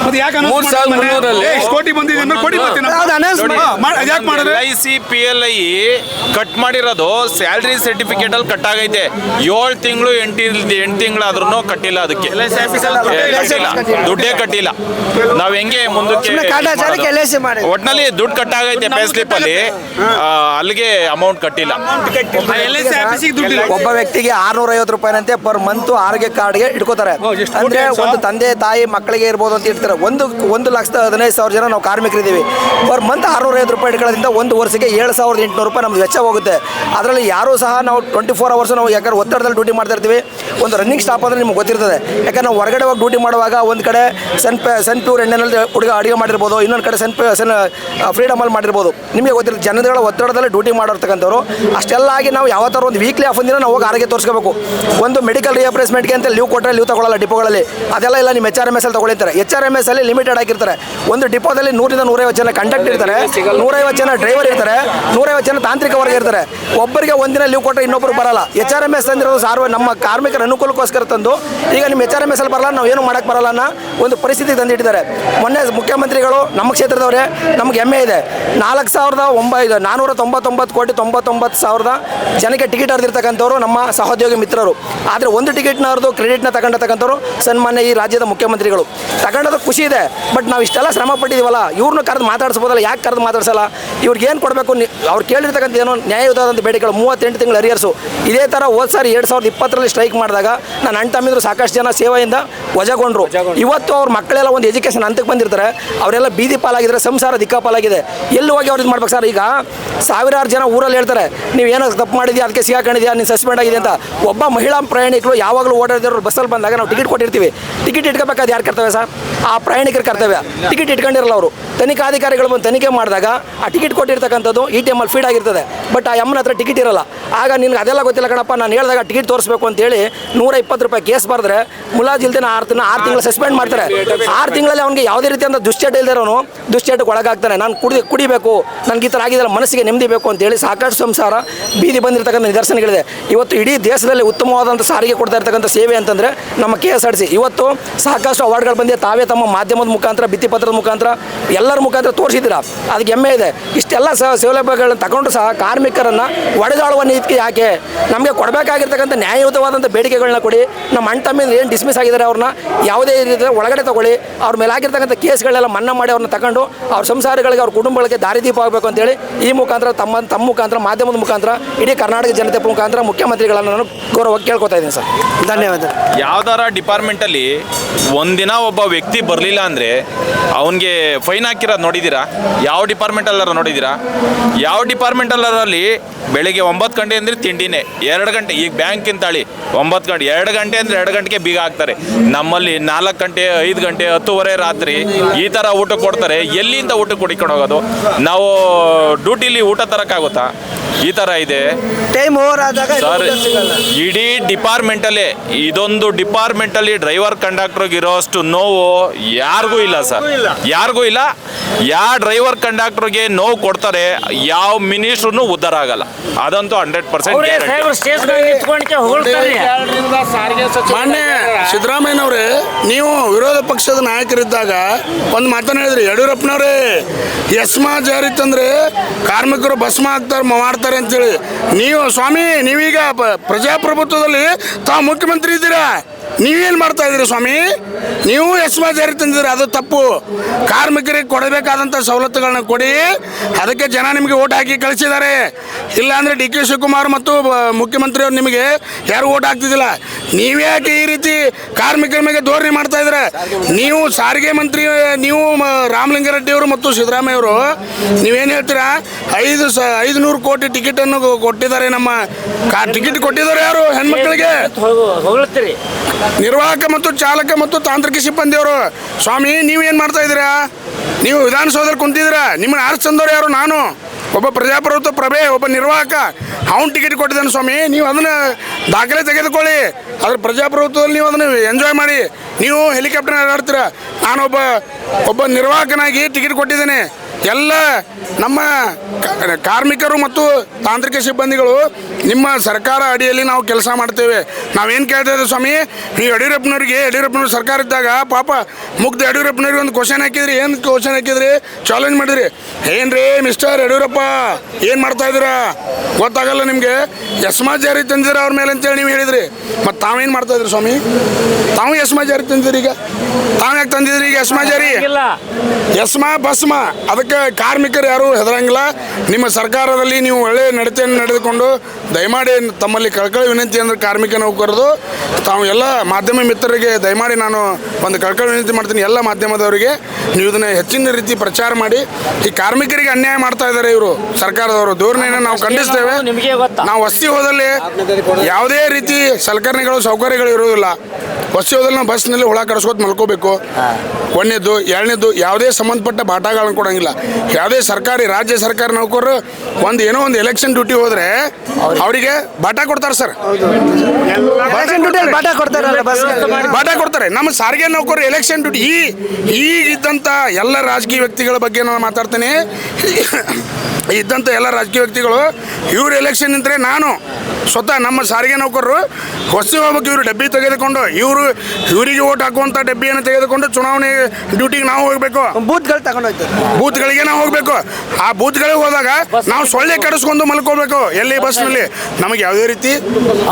3,300ರಲ್ಲಿ ಕೋಟಿ ಬಂದಿದೆ ಹೌದು, announce ಯಾಕೆ ಮಾಡಿದ್ರೆ LIC PLI ಕಟ್ ಮಾಡಿರೋದು ಸ್ಯಾಲ್ರಿ ಸರ್ಟಿಫಿಕೇಟ್ ಅಲ್ಲಿ ಕಟ್ ಆಗೈತೆ 7 ತಿಂಗಳು 8 ತಿಂಗಳಾದ್ರೂ ಕಟ್ಟಿಲ್ಲ ಅದಕ್ಕೆ ಕಟ್ಟಿಲ್ಲ, ದುಡ್ಡೇ ಕಟ್ಟಿಲ್ಲ. ನಾವ್ ಹೆಂಗೆ ಮುಂದಕ್ಕೆ ಸುಮ್ನೆ ಕಾಟಾಚಾರಕ್ಕೆ LIC ಮಾಡಿ. ಒಟ್ನಲ್ಲಿ ದುಡ್ಡು ಕಟ್ ಆಗೈತೆ ಪೇ ಸ್ಲಿಪ್ ಅಲ್ಲಿ, ಅಲ್ಲಿಗೆ ಅಮೌಂಟ್ ಕಟ್ಟಿಲ್ಲ. ಒಬ್ಬ ವ್ಯಕ್ತಿಗೆ 650 ರೂಪಾಯಿನಂತೆ ಪರ್ ಮಂತ್ ಆರೋಗ್ಯ ಕಾರ್ಡ್ಗೆ ಇಟ್ಕೋತಾರೆ. ಅಂದ್ರೆ ಒಂದು ತಂದೆ ತಾಯಿ ಮಕ್ಕಳಿಗೆ ಇರ್ಬೋದು ಅಂತ ಇರ್ತಾರೆ. 1,15,000 ಜನ ನಾವು ಕಾರ್ಮಿಕರಿದ್ದೀವಿ. ಪರ್ ಮಂತ್ 650 ರೂಪಾಯಿ ಇಟ್ಕೊಳ್ಳೋದ್ರಿಂದ ಒಂದು ವರ್ಷಕ್ಕೆ 7,800 ರೂಪಾಯಿ ನಮ್ದು ವೆಚ್ಚ ಹೋಗುತ್ತೆ. ಅದರಲ್ಲಿ ಯಾರೂ ಸಹ ನಾವು 24 ಅವರ್ಸ್ ನಾವು ಯಾಕಂದ್ರೆ ಒತ್ತಡದಲ್ಲಿ ಡ್ಯೂಟಿ ಮಾಡ್ತಾ ಇರ್ತೀವಿ. ಒಂದು ರನ್ನಿಂಗ್ ಸ್ಟಾಪ್ ಅಂದರೆ ನಿಮ್ಗೆ ಗೊತ್ತಿರ್ತದೆ. ಯಾಕಂದ್ರೆ ನಾವು ಹೊರಗಡೆ ಹೋಗಿ ಡ್ಯೂಟಿ ಮಾಡುವಾಗ ಒಂದು ಕಡೆ ಸನ್ ಪ್ಯೂರ್ ಎಣ್ಣೆನಲ್ಲಿ ಹುಡುಗ ಅಡುಗೆ ಮಾಡಿರ್ಬೋದು, ಇನ್ನೊಂದು ಕಡೆ ಸನ್ ಫ್ರೀಡಮಲ್ಲಿ ಮಾಡಿರ್ಬೋದು. ನಿಮಗೆ ಗೊತ್ತಿರುತ್ತೆ ಜನಗಳ ಒತ್ತಡದಲ್ಲಿ ಡ್ಯೂಟಿ ಮಾಡಿರ್ತಕ್ಕಂಥವ್ರು. ಅಷ್ಟೆಲ್ಲ ಆಗಿ ನಾವು ಯಾವತ್ತಾರು ಒಂದು ವೀಕ್ಲಿ ಆಫ್ ದಿನ ನಾವು ಹೋಗಿ ಆರೋಗ್ಯ ತೋರಿಸ್ಕೋಬೇಕು. ಒಂದು ಮೆಡಿಕಲ್ ರಿಯಪ್ಲೇಸ್ಮೆಂಟ್ಗೆ ಅಂತ ಲೀವ್ ಕೊಟ್ಟರೆ ಲೀವ್ ತಗೊಳ್ಳಲ್ಲ ಡಿಪೋಗಳಲ್ಲಿ. ಅದೆಲ್ಲ ಇಲ್ಲ, ನಿಮ್ಮ HRMS ಅಲ್ಲಿ ತಗೊಳ್ತಾರೆ. HRMS ಅಲ್ಲಿ ಲಿಮಿಟೆಡ್ ಆಗಿರ್ತಾರೆ. ಒಂದು ಡಿಪೋದಲ್ಲಿ 100ರಿಂದ 150 ಜನ ಕಂಡಕ್ಟರ್ ಇರ್ತಾರೆ, 150 ಜನ ಡ್ರೈವರ್ ಇರ್ತಾರೆ, 150 ಜನ ತಾಂತ್ರಿಕ ವರ್ಗ ಇರ್ತಾರೆ. ಒಬ್ಬರಿಗೆ ಒಂದಿನ ಲೀವ್ ಕೊಟ್ಟರೆ ಇನ್ನೊಬ್ಬರು ಬರಲ್ಲ. HRMS ತಂದಿರೋದು ನಮ್ಮ ಕಾರ್ಮಿಕರ ಅನುಕೂಲಕ್ಕೋಸ್ಕರ ತಂದು ಈಗ ನಿಮ್ಮ HRMS ಅಲ್ಲಿ ಬರಲ್ಲ, ನಾವು ಏನು ಮಾಡಕ್ಕೆ ಬರಲ್ಲ ಅನ್ನೋ ಒಂದು ಪರಿಸ್ಥಿತಿ ತಂದಿಟ್ಟಿದ್ದಾರೆ. ಮೊನ್ನೆ ಮುಖ್ಯಮಂತ್ರಿಗಳು ನಮ್ಮ ಕ್ಷೇತ್ರದವರೇ, ನಮ್ಗೆ ಹೆಮ್ಮೆ ಇದೆ, 4,499 ಕೋಟಿ 99,000 ಜನಕ್ಕೆ ಟಿಕೆಟ್ ಹರಿದಿರ್ತಕ್ಕಂಥವ್ರು ನಮ್ಮ ಸಹೋದ್ಯೋಗಿ ಮಿತ್ರರು. ಆದರೆ ಒಂದು ಟಿಕೆಟ್ನ ಹರಿದು ಕ್ರೆಡಿಟ್ನ ತಗೊಂಡತಕ್ಕಂಥವ್ರು ಸನ್ಮಾನ್ಯ ಈ ರಾಜ್ಯದ ಮುಖ್ಯಮಂತ್ರಿಗಳು. ತಗೊಂಡೋದು ಖುಷಿ ಇದೆ, ಬಟ್ ನಾವು ಇಷ್ಟೆಲ್ಲ ಶ್ರಮ ಪಟ್ಟಿದ್ದೀವಲ್ಲ, ಇವ್ರನ್ನ ಕರೆದು ಮಾತಾಡಿಸ್ಬೋದಲ್ಲ, ಯಾಕೆ ಕರೆದು ಮಾತಾಡ್ಸಲ್ಲ? ಇವ್ರಿಗೆ ಏನು ಕೊಡಬೇಕು? ಅವ್ರು ಕೇಳಿರ್ತಕ್ಕಂಥ ಏನೋ ನ್ಯಾಯಯುತವಾದಂಥ ಬೇಡಿಕೆಗಳು 38 ತಿಂಗಳು ಅರಿಯರ್ಸು. ಇದೇ ಥರ ಹೋದ ಸಾರಿ 2020ರಲ್ಲಿ ಸ್ಟ್ರೈಕ್ ಮಾಡಿದಾಗ ನನ್ನ ಅಣ್ಣ ತಮ್ಮಿದ್ರು ಸಾಕಷ್ಟು ಜನ ಸೇವೆಯಿಂದ ವಜಾಗೊಂಡ್ರು. ಇವತ್ತು ಅವ್ರ ಮಕ್ಕಳೆಲ್ಲ ಒಂದು ಎಜುಕೇಷನ್ ಹಂತಕ್ಕೆ ಬಂದಿರ್ತಾರೆ, ಅವರೆಲ್ಲ ಬೀದಿ ಪಾಲಾಗಿದ್ದಾರೆ, ಸಂಸಾರ ದಿಕ್ಕಾಪಾಲಾಗಿದೆ. ಎಲ್ಲಿ ಹೋಗಿ ಅವ್ರು ಇದು ಮಾಡ್ಬೇಕು ಸರ್? ಈಗ ಸಾವಿರಾರು ಜನ ಊರಲ್ಲಿ ಹೇಳ್ತಾರೆ, ನೀವು ಏನೋ ತಪ್ಪು ಮಾಡಿದ್ಯಾ, ಅದಕ್ಕೆ ಸಿಗಾಕೊಂಡಿದ್ಯಾ, ನೀನು ಸಸ್ಪೆಂಡ್ ಆಗಿದೆ ಅಂತ. ಒಬ್ಬ ಮಹಿಳಾ ಪ್ರಯಾಣಿಕರು ಯಾವಾಗಲೂ ಓಡಾಡಿದ್ರು ಬಸ್ಸಲ್ಲಿ ಬಂದಾಗ ನಾವು ಟಿಕೆಟ್ ಕೊಟ್ಟಿರ್ತೀವಿ. ಟಿಕೆಟ್ ಇಟ್ಕೋಬೇಕಾದ ಯಾರು ಕರ್ತವ್ಯ ಸರ್? ಆ ಪ್ರಯಾಣಿಕರ ಕರ್ತವ್ಯ. ಟಿಕೆಟ್ ಇಟ್ಕೊಂಡಿರಲ್ಲ ಅವರು. ತನಿಖಾಧಿಕಾರಿಗಳು ಬಂದು ತನಿಖೆ ಮಾಡಿದಾಗ ಆ ಟಿಕೆಟ್ ಕೊಟ್ಟಿರ್ತಕ್ಕಂಥದ್ದು ATM ಅಲ್ಲಿ ಫೀಡ್ ಆಗಿರ್ತದೆ, ಬಟ್ ಆ ಅಮ್ಮನ ಹತ್ರ ಟಿಕೆಟ್ ಇರಲ್ಲ. ಆಗ ನಿನ್ಗೆ ಅದೆಲ್ಲ ಗೊತ್ತಿಲ್ಲ ಕಣಪ್ಪ, ನಾನು ಹೇಳಿದಾಗ ಟಿಕೆಟ್ ತೋರಿಸ್ಬೇಕು ಅಂತೇಳಿ 120 ರೂಪಾಯಿ ಕೇಸ್ ಬರೆದ್ರೆ ಮುಲಾಜಿಲ್ದೇನೆ 6 ತಿಂಗಳು ಸಸ್ಪೆಂಡ್ ಮಾಡ್ತಾರೆ. 6 ತಿಂಗಳಲ್ಲಿ ಅವ್ನಿಗೆ ಯಾವುದೇ ರೀತಿಯಿಂದ ದುಶ್ಚಟ ಇಲ್ದಿರೋನು ದುಶ್ಚಟಕ್ಕೆ ಒಳಗಾಗ್ತಾನೆ. ನಾನು ಕುಡಿಬೇಕು, ನನಗೆ ಈ ಥರ ಆಗಿದ್ದಲ್ಲ, ಮನಸ್ಸಿಗೆ ನೆಮ್ಮದಿ ಬೇಕು ಅಂತೇಳಿ ಸಾಕಷ್ಟು ಸಂಸಾರ ಬೀದಿ ಬಂದಿರತಕ್ಕಂಥ ನಿದರ್ಶನಗಳಿದೆ. ಇವತ್ತು ಇಡೀ ದೇಶದಲ್ಲಿ ಉತ್ತಮವಾದಂಥ ಸಾರಿಗೆ ಕೊಡ್ತಾ ಇರ್ತಕ್ಕಂಥ ಸೇವೆ ಅಂತಂದರೆ ನಮ್ಮ KSRTC. ಇವತ್ತು ಸಾಕಷ್ಟು ಅವಾರ್ಡ್ಗಳು ಬಂದಿದೆ. ತಾವೇ ತಮ್ಮ ಮಾಧ್ಯಮದ ಮುಖಾಂತರ, ಭಿತ್ತಿಪತ್ರದ ಮುಖಾಂತರ, ಎಲ್ಲರ ಮುಖಾಂತರ ತೋರಿಸಿದ್ದೀರಾ. ಅದಕ್ಕೆ ಹೆಮ್ಮೆ ಇದೆ. ಇಷ್ಟೆಲ್ಲ ಸೌಲಭ್ಯಗಳನ್ನ ತಗೊಂಡು ಸಹ ಕಾರ್ಮಿಕರನ್ನು ಒಡೆದಾಳುವ ನೀತಿ ಯಾಕೆ? ನಮಗೆ ಕೊಡಬೇಕಾಗಿರ್ತಕ್ಕಂಥ ನ್ಯಾಯಯುತವಾದಂಥ ಬೇಡಿಕೆಗಳನ್ನ ಕೊಡಿ. ನಮ್ಮ ಅಣ್ಣ ತಮ್ಮಿಂದ ಏನು ಡಿಸ್ಮಿಸ್ ಆಗಿದ್ದಾರೆ ಅವ್ರನ್ನ ಯಾವುದೇ ರೀತಿಯ ಒಳಗಡೆ ತಗೊಳ್ಳಿ. ಅವ್ರ ಮೇಲೆ ಆಗಿರ್ತಕ್ಕಂಥ ಕೇಸ್ಗಳೆಲ್ಲ ಮನ್ನಾ ಮಾಡಿ ಅವ್ರನ್ನ ತಗೊಂಡು ಅವ್ರ ಸಂಸಾರಗಳಿಗೆ, ಅವ್ರ ಕುಟುಂಬಗಳಿಗೆ ದಾರಿದೀಪ ಆಗಬೇಕು ಅಂತೇಳಿ ಈ ಮುಖಾಂತರ ತಮ್ಮ ಮುಖಾಂತರ, ಮಾಧ್ಯಮದ ಮುಖಾಂತರ, ಇಡೀ ಕರ್ನಾಟಕ ಜನತೆ ಮುಖಾಂತರ ಮುಖ್ಯಮಂತ್ರಿಗಳನ್ನು ನಾನು ಗೌರವವಾಗಿ ಕೇಳ್ಕೊತಾ ಇದ್ದೀನಿ ಸರ್. ಧನ್ಯವಾದ. ಯಾವ್ದಾರ ಡಿಪಾರ್ಟ್ಮೆಂಟಲ್ಲಿ ಒಂದಿನ ಒಬ್ಬ ವ್ಯಕ್ತಿ ಬರಲಿಲ್ಲ ಅಂದರೆ ಅವನಿಗೆ ಫೈನ್ ಹಾಕಿರೋದು ನೋಡಿದ್ದೀರಾ? ಯಾವ ಡಿಪಾರ್ಟ್ಮೆಂಟಲ್ಲಾರ ನೋಡಿದ್ದೀರಾ? ಯಾವ ಡಿಪಾರ್ಟ್ಮೆಂಟಲ್ಲರಲ್ಲಿ ಬೆಳಿಗ್ಗೆ 9 ಗಂಟೆ ಅಂದರೆ ತಿಂಡಿನೇ, 2 ಗಂಟೆ, ಈಗ ಬ್ಯಾಂಕ್ ತಾಳಿ 9 ಗಂಟೆ, 2 ಗಂಟೆ ಅಂದರೆ 2 ಗಂಟೆಗೆ ಬೀಗ ಹಾಕ್ತಾರೆ. ನಮ್ಮಲ್ಲಿ 4 ಗಂಟೆ, 5 ಗಂಟೆ, 10:30 ರಾತ್ರಿ ಈ ಥರ ಊಟ ಕೊಡ್ತಾರೆ. ಎಲ್ಲಿಂದ ಊಟ ಕುಡಿಕೊಂಡು ಹೋಗೋದು? ನಾವು ಡ್ಯೂಟಿಲಿ ಊಟ ತರೋಕ್ಕಾಗುತ್ತಾ? ಈ ಥರ ಇದೆ ಟೈಮ್ ಓವರ್ ಆದಾಗ ಸರ್. ಇಡೀ ಡಿಪಾರ್ಟ್ಮೆಂಟಲ್ಲೇ, ಇದೊಂದು ಡಿಪಾರ್ಟ್ಮೆಂಟಲ್ಲಿ ಡ್ರೈವರ್ ಕಂಡಕ್ಟರ್ಗೆ ಇರೋಷ್ಟು ನೋವು ಯಾರಿಗೂ ಇಲ್ಲ ಸರ್, ಯಾರಿಗೂ ಇಲ್ಲ. ಯಾವ ಡ್ರೈವರ್ ಕಂಡಕ್ಟರ್ಗೆ ನೋವು ಕೊಡ್ತಾರೆ, ಯಾವ ಮಿನಿಸ್ಟ್ರೂ ಉದ್ಧಾರ ಆಗಲ್ಲ. ಅದಂತೂ 100% ಮಾನ್ಯ ಸಿದ್ದರಾಮಯ್ಯನವ್ರೆ, ನೀವು ವಿರೋಧ ಪಕ್ಷದ ನಾಯಕರಿದ್ದಾಗ ಒಂದು ಮಾತನ್ನ ಹೇಳಿದ್ರಿ, ಯಡಿಯೂರಪ್ಪನವ್ರೆ ಎಸ್ಮಾ ಜಾರಿ ತಂದ್ರೆ ಕಾರ್ಮಿಕರು ಭಸ್ಮ ಮಾಡ್ತಾರೆ ಅಂತೇಳಿ. ನೀವು ಸ್ವಾಮಿ, ನೀವೀಗ ಪ್ರಜಾಪ್ರಭುತ್ವದಲ್ಲಿ ತಾವು ಮುಖ್ಯಮಂತ್ರಿ ಇದ್ದೀರಾ, ನೀವೇನು ಮಾಡ್ತಾ ಇದ್ದೀರಿ ಸ್ವಾಮಿ? ನೀವು ಎಸ್ಮಾ ಜಾರಿ ತಂದಿದ್ದೀರಿ, ಅದು ತಪ್ಪು. ಕಾರ್ಮಿಕರಿಗೆ ಕೊಡಬೇಕಾದಂಥ ಸವಲತ್ತುಗಳನ್ನ ಕೊಡಿ. ಅದಕ್ಕೆ ಜನ ನಿಮಗೆ ಓಟ್ ಹಾಕಿ ಕಳಿಸಿದ್ದಾರೆ. ಇಲ್ಲಾಂದರೆ DK ಶಿವಕುಮಾರ್ ಮತ್ತು ಮುಖ್ಯಮಂತ್ರಿಯವರು ನಿಮಗೆ ಯಾರು ಓಟ್ ಹಾಕ್ತಿದ್ದಿಲ್ಲ. ನೀವ್ಯಾಕೆ ಈ ರೀತಿ ಕಾರ್ಮಿಕರ ಮೇಲೆ ಧೋರಣೆ ಮಾಡ್ತಾ ಇದ್ದೀರಾ? ನೀವು ಸಾರಿಗೆ ಮಂತ್ರಿ, ನೀವು ರಾಮಲಿಂಗಾರೆಡ್ಡಿಯವರು ಮತ್ತು ಸಿದ್ದರಾಮಯ್ಯವರು ನೀವೇನು ಹೇಳ್ತೀರಾ? 500 ಕೋಟಿ ಟಿಕೆಟನ್ನು ಕೊಟ್ಟಿದ್ದಾರೆ. ನಮ್ಮ ಟಿಕೆಟ್ ಕೊಟ್ಟಿದ್ದಾರೆ ಯಾರು? ಹೆಣ್ಮಕ್ಳಿಗೆ. ನಿರ್ವಾಹಕ ಮತ್ತು ಚಾಲಕ ಮತ್ತು ತಾಂತ್ರಿಕ ಸಿಬ್ಬಂದಿಯವರು. ಸ್ವಾಮಿ, ನೀವೇನು ಮಾಡ್ತಾ ಇದ್ದೀರಾ? ನೀವು ವಿಧಾನಸೌಧದಲ್ಲಿ ಕುಂತಿದ್ದೀರಾ. ನಿಮ್ಮನ್ನು ಆರಿಸಿ ತಂದವರು ಯಾರು? ನಾನು ಒಬ್ಬ ಪ್ರಜಾಪ್ರಭುತ್ವ ಪ್ರಭೆ, ಒಬ್ಬ ನಿರ್ವಾಹಕ, ಅವ್ನು ಟಿಕೆಟ್ ಕೊಟ್ಟಿದ್ದಾನೆ ಸ್ವಾಮಿ. ನೀವು ಅದನ್ನು ದಾಖಲೆ ತೆಗೆದುಕೊಳ್ಳಿ. ಅದ್ರ ಪ್ರಜಾಪ್ರಭುತ್ವದಲ್ಲಿ ನೀವು ಅದನ್ನು ಎಂಜಾಯ್ ಮಾಡಿ. ನೀವು ಹೆಲಿಕಾಪ್ಟರ್ ಆಡ್ತೀರಾ. ನಾನೊಬ್ಬ ನಿರ್ವಾಹಕನಾಗಿ ಟಿಕೆಟ್ ಕೊಟ್ಟಿದ್ದೇನೆ. ಎಲ್ಲ ನಮ್ಮ ಕಾರ್ಮಿಕರು ಮತ್ತು ತಾಂತ್ರಿಕ ಸಿಬ್ಬಂದಿಗಳು ನಿಮ್ಮ ಸರ್ಕಾರ ಅಡಿಯಲ್ಲಿ ನಾವು ಕೆಲಸ ಮಾಡ್ತೇವೆ. ನಾವೇನು ಕೇಳ್ತಾ ಇದ್ದೀವಿ ಸ್ವಾಮಿ, ನೀವು ಯಡಿಯೂರಪ್ಪನವ್ರು ಸರ್ಕಾರ ಇದ್ದಾಗ ಪಾಪ ಮುಗ್ಧ ಯಡಿಯೂರಪ್ಪನವ್ರಿಗೆ ಒಂದು ಕ್ವಶನ್ ಹಾಕಿದ್ರಿ. ಏನು ಕ್ವಶನ್ ಹಾಕಿದ್ರಿ? ಚಾಲೆಂಜ್ ಮಾಡಿದ್ರಿ. ಏನ್ರಿ ಮಿಸ್ಟರ್ ಯಡಿಯೂರಪ್ಪ ಏನು ಮಾಡ್ತಾ ಇದ್ದೀರಾ ಗೊತ್ತಾಗಲ್ಲ ನಿಮಗೆ, ಎಸ್ಮಾ ಜಾರಿ ತಂದಿದ್ದೀರ ಅವ್ರ ಮೇಲೆ ಅಂತೇಳಿ ನೀವು ಹೇಳಿದ್ರಿ. ಮತ್ತು ತಾವೇನು ಮಾಡ್ತಾ ಇದ್ರಿ ಸ್ವಾಮಿ? ತಾವು ಎಸ್ಮಾ ಜಾರಿ ತಂದಿದ್ರಿ. ಈಗ ತಾವು ಯಾಕೆ ತಂದಿದ್ರಿ ಈಗ ಎಸ್ಮಾ ಜಾರಿ? ಎಸ್ಮಾ ಭಸ್ಮ ಅದಕ್ಕೆ ಕಾರ್ಮಿಕರು ಯಾರು ಹೆದರಂಗಿಲ್ಲ. ನಿಮ್ಮ ಸರ್ಕಾರದಲ್ಲಿ ನೀವು ಒಳ್ಳೆಯ ನಡತೆಯನ್ನು ನಡೆದುಕೊಂಡು ದಯಮಾಡಿ ತಮ್ಮಲ್ಲಿ ಕಳ್ಕಳಿ ವಿನಂತಿ ಅಂದರೆ ಕಾರ್ಮಿಕ ನೌಕರರು ತಾವು ಎಲ್ಲ ಮಾಧ್ಯಮ ಮಿತ್ರರಿಗೆ ದಯಮಾಡಿ ನಾನು ಒಂದು ಕಳ್ಕಳಿ ವಿನಂತಿ ಮಾಡ್ತೀನಿ. ಎಲ್ಲ ಮಾಧ್ಯಮದವರಿಗೆ ನೀವು ಇದನ್ನು ಹೆಚ್ಚಿನ ರೀತಿ ಪ್ರಚಾರ ಮಾಡಿ. ಈ ಕಾರ್ಮಿಕರಿಗೆ ಅನ್ಯಾಯ ಮಾಡ್ತಾ ಇದ್ದಾರೆ ಇವರು ಸರ್ಕಾರದವರು. ಧೋರಣೆಯನ್ನು ನಾವು ಖಂಡಿಸ್ತೇವೆ. ನಾವು ವಸ್ತಿ ಹೋದಲ್ಲಿ ಯಾವುದೇ ರೀತಿ ಸಲಕರಣೆಗಳು ಸೌಕರ್ಯಗಳು ಇರುವುದಿಲ್ಲ. ವಸ್ತಿ ಹೋದಲ್ಲಿ ನಾವು ಬಸ್ನಲ್ಲಿ ಹುಳ ಕಡಿಸ್ಕೊತ ಮಲ್ಕೋಬೇಕು. ಒಂದನೇದು, ಎರಡನೇದು ಯಾವುದೇ ಸಂಬಂಧಪಟ್ಟ ಬಾಟಾಗಳನ್ನು ಕೊಡೋಂಗಿಲ್ಲ. ಯಾವುದೇ ಸರ್ಕಾರಿ ರಾಜ್ಯ ಸರ್ಕಾರಿ ನೌಕರರು ಏನೋ ಒಂದು ಎಲೆಕ್ಷನ್ ಡ್ಯೂಟಿ ಹೋದರೆ ಅವರಿಗೆ ಬಾಟಾ ಕೊಡ್ತಾರೆ ಸರ್. ಬಾಟಾ ಕೊಡ್ತಾರೆ. ನಮ್ಮ ಸಾರಿಗೆ ನೌಕರರು ಎಲೆಕ್ಷನ್ ಡ್ಯೂಟಿ ಇದ್ದಂಥ ಎಲ್ಲ ರಾಜಕೀಯ ವ್ಯಕ್ತಿಗಳ ಬಗ್ಗೆ ನಾನು ಮಾತಾಡ್ತೇನೆ. ಇದ್ದಂಥ ಎಲ್ಲ ರಾಜಕೀಯ ವ್ಯಕ್ತಿಗಳು ಇವ್ರು ಎಲೆಕ್ಷನ್ ನಿಂತರೆ ನಾನು ಸ್ವತಃ ನಮ್ಮ ಸಾರಿಗೆ ನೌಕರರು ಹೊಸ ಹೋಗ್ಬೇಕು. ಇವರು ಡಬ್ಬಿ ತೆಗೆದುಕೊಂಡು ಇವರಿಗೆ ಓಟ್ ಹಾಕುವಂಥ ಡಬ್ಬಿಯನ್ನು ತೆಗೆದುಕೊಂಡು ಚುನಾವಣೆ ಡ್ಯೂಟಿಗೆ ನಾವು ಹೋಗಬೇಕು. ಬೂತ್ಗಳಿಗೆ ನಾವು ಹೋಗಬೇಕು. ಆ ಬೂತ್ಗಳಿಗೆ ಹೋದಾಗ ನಾವು ಸೊಳ್ಳೆ ಕಡಿಸ್ಕೊಂಡು ಮಲ್ಕೋಬೇಕು ಎಲ್ಲಿ ಬಸ್ನಲ್ಲಿ. ನಮಗೆ ಯಾವುದೇ ರೀತಿ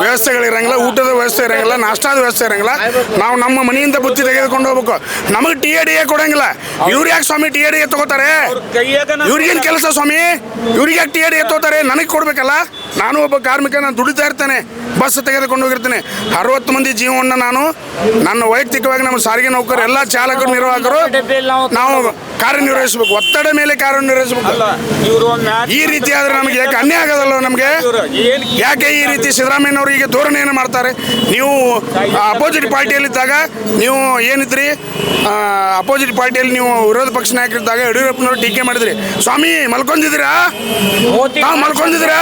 ವ್ಯವಸ್ಥೆಗಳಿರಂಗಿಲ್ಲ, ಊಟದ ವ್ಯವಸ್ಥೆ ಇರಂಗಿಲ್ಲ, ನಾಷ್ಟಾದ ವ್ಯವಸ್ಥೆ ಇರಂಗಿಲ್ಲ. ನಾವು ನಮ್ಮ ಮನೆಯಿಂದ ಬುತ್ತಿ ತೆಗೆದುಕೊಂಡು ಹೋಗ್ಬೇಕು. ನಮಗೆ TADA ಕೊಡಂಗಿಲ್ಲ. ಇವ್ರು ಯಾಕೆ ಸ್ವಾಮಿ TADA ತಗೋತಾರೆ? ಇವ್ರಿಗೇನು ಕೆಲಸ ಸ್ವಾಮಿ? ಇವ್ರಿಗೆ ಯಾಕೆ TADA ತಗೋತಾರೆ? ನನಗೆ ಕೊಡ್ಬೇಕಲ್ಲ. ನಾನು ಒಬ್ಬ ಕಾರ್ಮಿಕ, ನಾನು ದುಡಿತಾ ಇರ್ತೇನೆ, ಬಸ್ ತೆಗೆದುಕೊಂಡು ಹೋಗಿರ್ತೇನೆ. 60 ಮಂದಿ ಜೀವವನ್ನು ನಾನು ನನ್ನ ವೈಯಕ್ತಿಕವಾಗಿ ನಮ್ಮ ಸಾರಿಗೆ ನೌಕರರು ಎಲ್ಲ ಚಾಲಕರು ನಿರ್ವಾಹಕರು ನಾವು ಕಾರ್ಯನಿರ್ವಹಿಸಬೇಕು. ಒತ್ತಡ ಮೇಲೆ ಕಾರ್ಯನಿರ್ವಹಿಸಬೇಕು. ಈ ರೀತಿ ಆದರೆ ನಮಗೆ ಯಾಕೆ ಅನ್ಯಾಯ ಆಗೋದಲ್ಲ? ನಮಗೆ ಯಾಕೆ ಈ ರೀತಿ ಸಿದ್ದರಾಮಯ್ಯನವರು ಈಗ ಧೋರಣೆಯನ್ನು ಮಾಡ್ತಾರೆ? ನೀವು ಅಪೋಸಿಟ್ ಪಾರ್ಟಿಯಲ್ಲಿದ್ದಾಗ ನೀವು ಏನಿದ್ರಿ, ಅಪೋಸಿಟ್ ಪಾರ್ಟಿಯಲ್ಲಿ ನೀವು ವಿರೋಧ ಪಕ್ಷ ನಾಯಕರಿದ್ದಾಗ ಯಡಿಯೂರಪ್ಪನವರು ಟೀಕೆ ಮಾಡಿದ್ರಿ. ಸ್ವಾಮಿ ಮಲ್ಕೊಂಡಿದ್ದೀರಾ? ತಾವು ಮಲ್ಕೊಂಡಿದ್ದೀರಾ?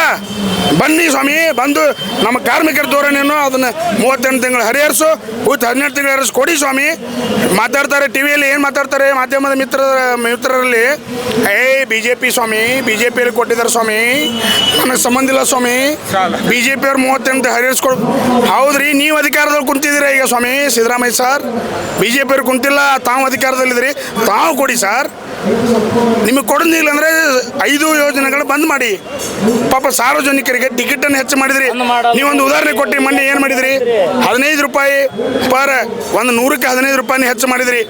ಬನ್ನಿ ಸ್ವಾಮಿ, ಬಂದು ನಮ್ಮ ಕಾರ್ಮಿಕರ ಧೋರಣೆಯನ್ನು ಅದನ್ನು 38 ತಿಂಗಳು ಹರಿಹರಿಸು, 18 ತಿಂಗಳು ಹರಿಸು ಕೊಡಿ ಸ್ವಾಮಿ. ಮಾತಾಡ್ತಾರೆ ಟಿವಿಯಲ್ಲಿ, ಏನು ಮಾತಾಡ್ತಾರೆ ಮಾಧ್ಯಮದ ಮಿತ್ರರಲ್ಲಿ, BJP ಸ್ವಾಮಿ, BJಪಿಯಲ್ಲಿ ಕೊಟ್ಟಿದ್ದಾರೆ ಸ್ವಾಮಿ, ನನಗೆ ಸಂಬಂಧ ಇಲ್ಲ ಸ್ವಾಮಿ, BJಪಿಯವ್ರು 38 ಹರಿಹರಿಸ್ಕೊಡು. ಹೌದ್ರಿ, ನೀವು ಅಧಿಕಾರದಲ್ಲಿ ಕುಂತಿದ್ದೀರಾ ಈಗ ಸ್ವಾಮಿ ಸಿದ್ದರಾಮಯ್ಯ ಸರ್. BJಪಿಯವ್ರು ಕುಂತಿಲ್ಲ, ತಾವು ಅಧಿಕಾರದಲ್ಲಿದ್ದೀರಿ, ತಾವು ಕೊಡಿ ಸರ್. ನಿಮಗೆ ಕೊಡೋದಿಲ್ಲ ಅಂದರೆ 5 ಯೋಜನೆಗಳು ಬಂದ್ ಮಾಡಿ. ಪಾಪ ಸಾರ್ವಜನಿಕರಿಗೆ ಟಿಕೆಟನ್ನು ಹೆಚ್ಚು ಮಾಡಿದ್ರಿ. ನೀವೊಂದು ಉದಾಹರಣೆ ಕೊಟ್ಟು ಮೊನ್ನೆ ಏನು ಮಾಡಿದ್ರಿ? 15 ರೂಪಾಯಿ ಪರ್ ಒಂದು 100ಕ್ಕೆ 15 ರೂಪಾಯಿನ ಹೆಚ್ಚು ಮಾಡಿದ್ರಿ.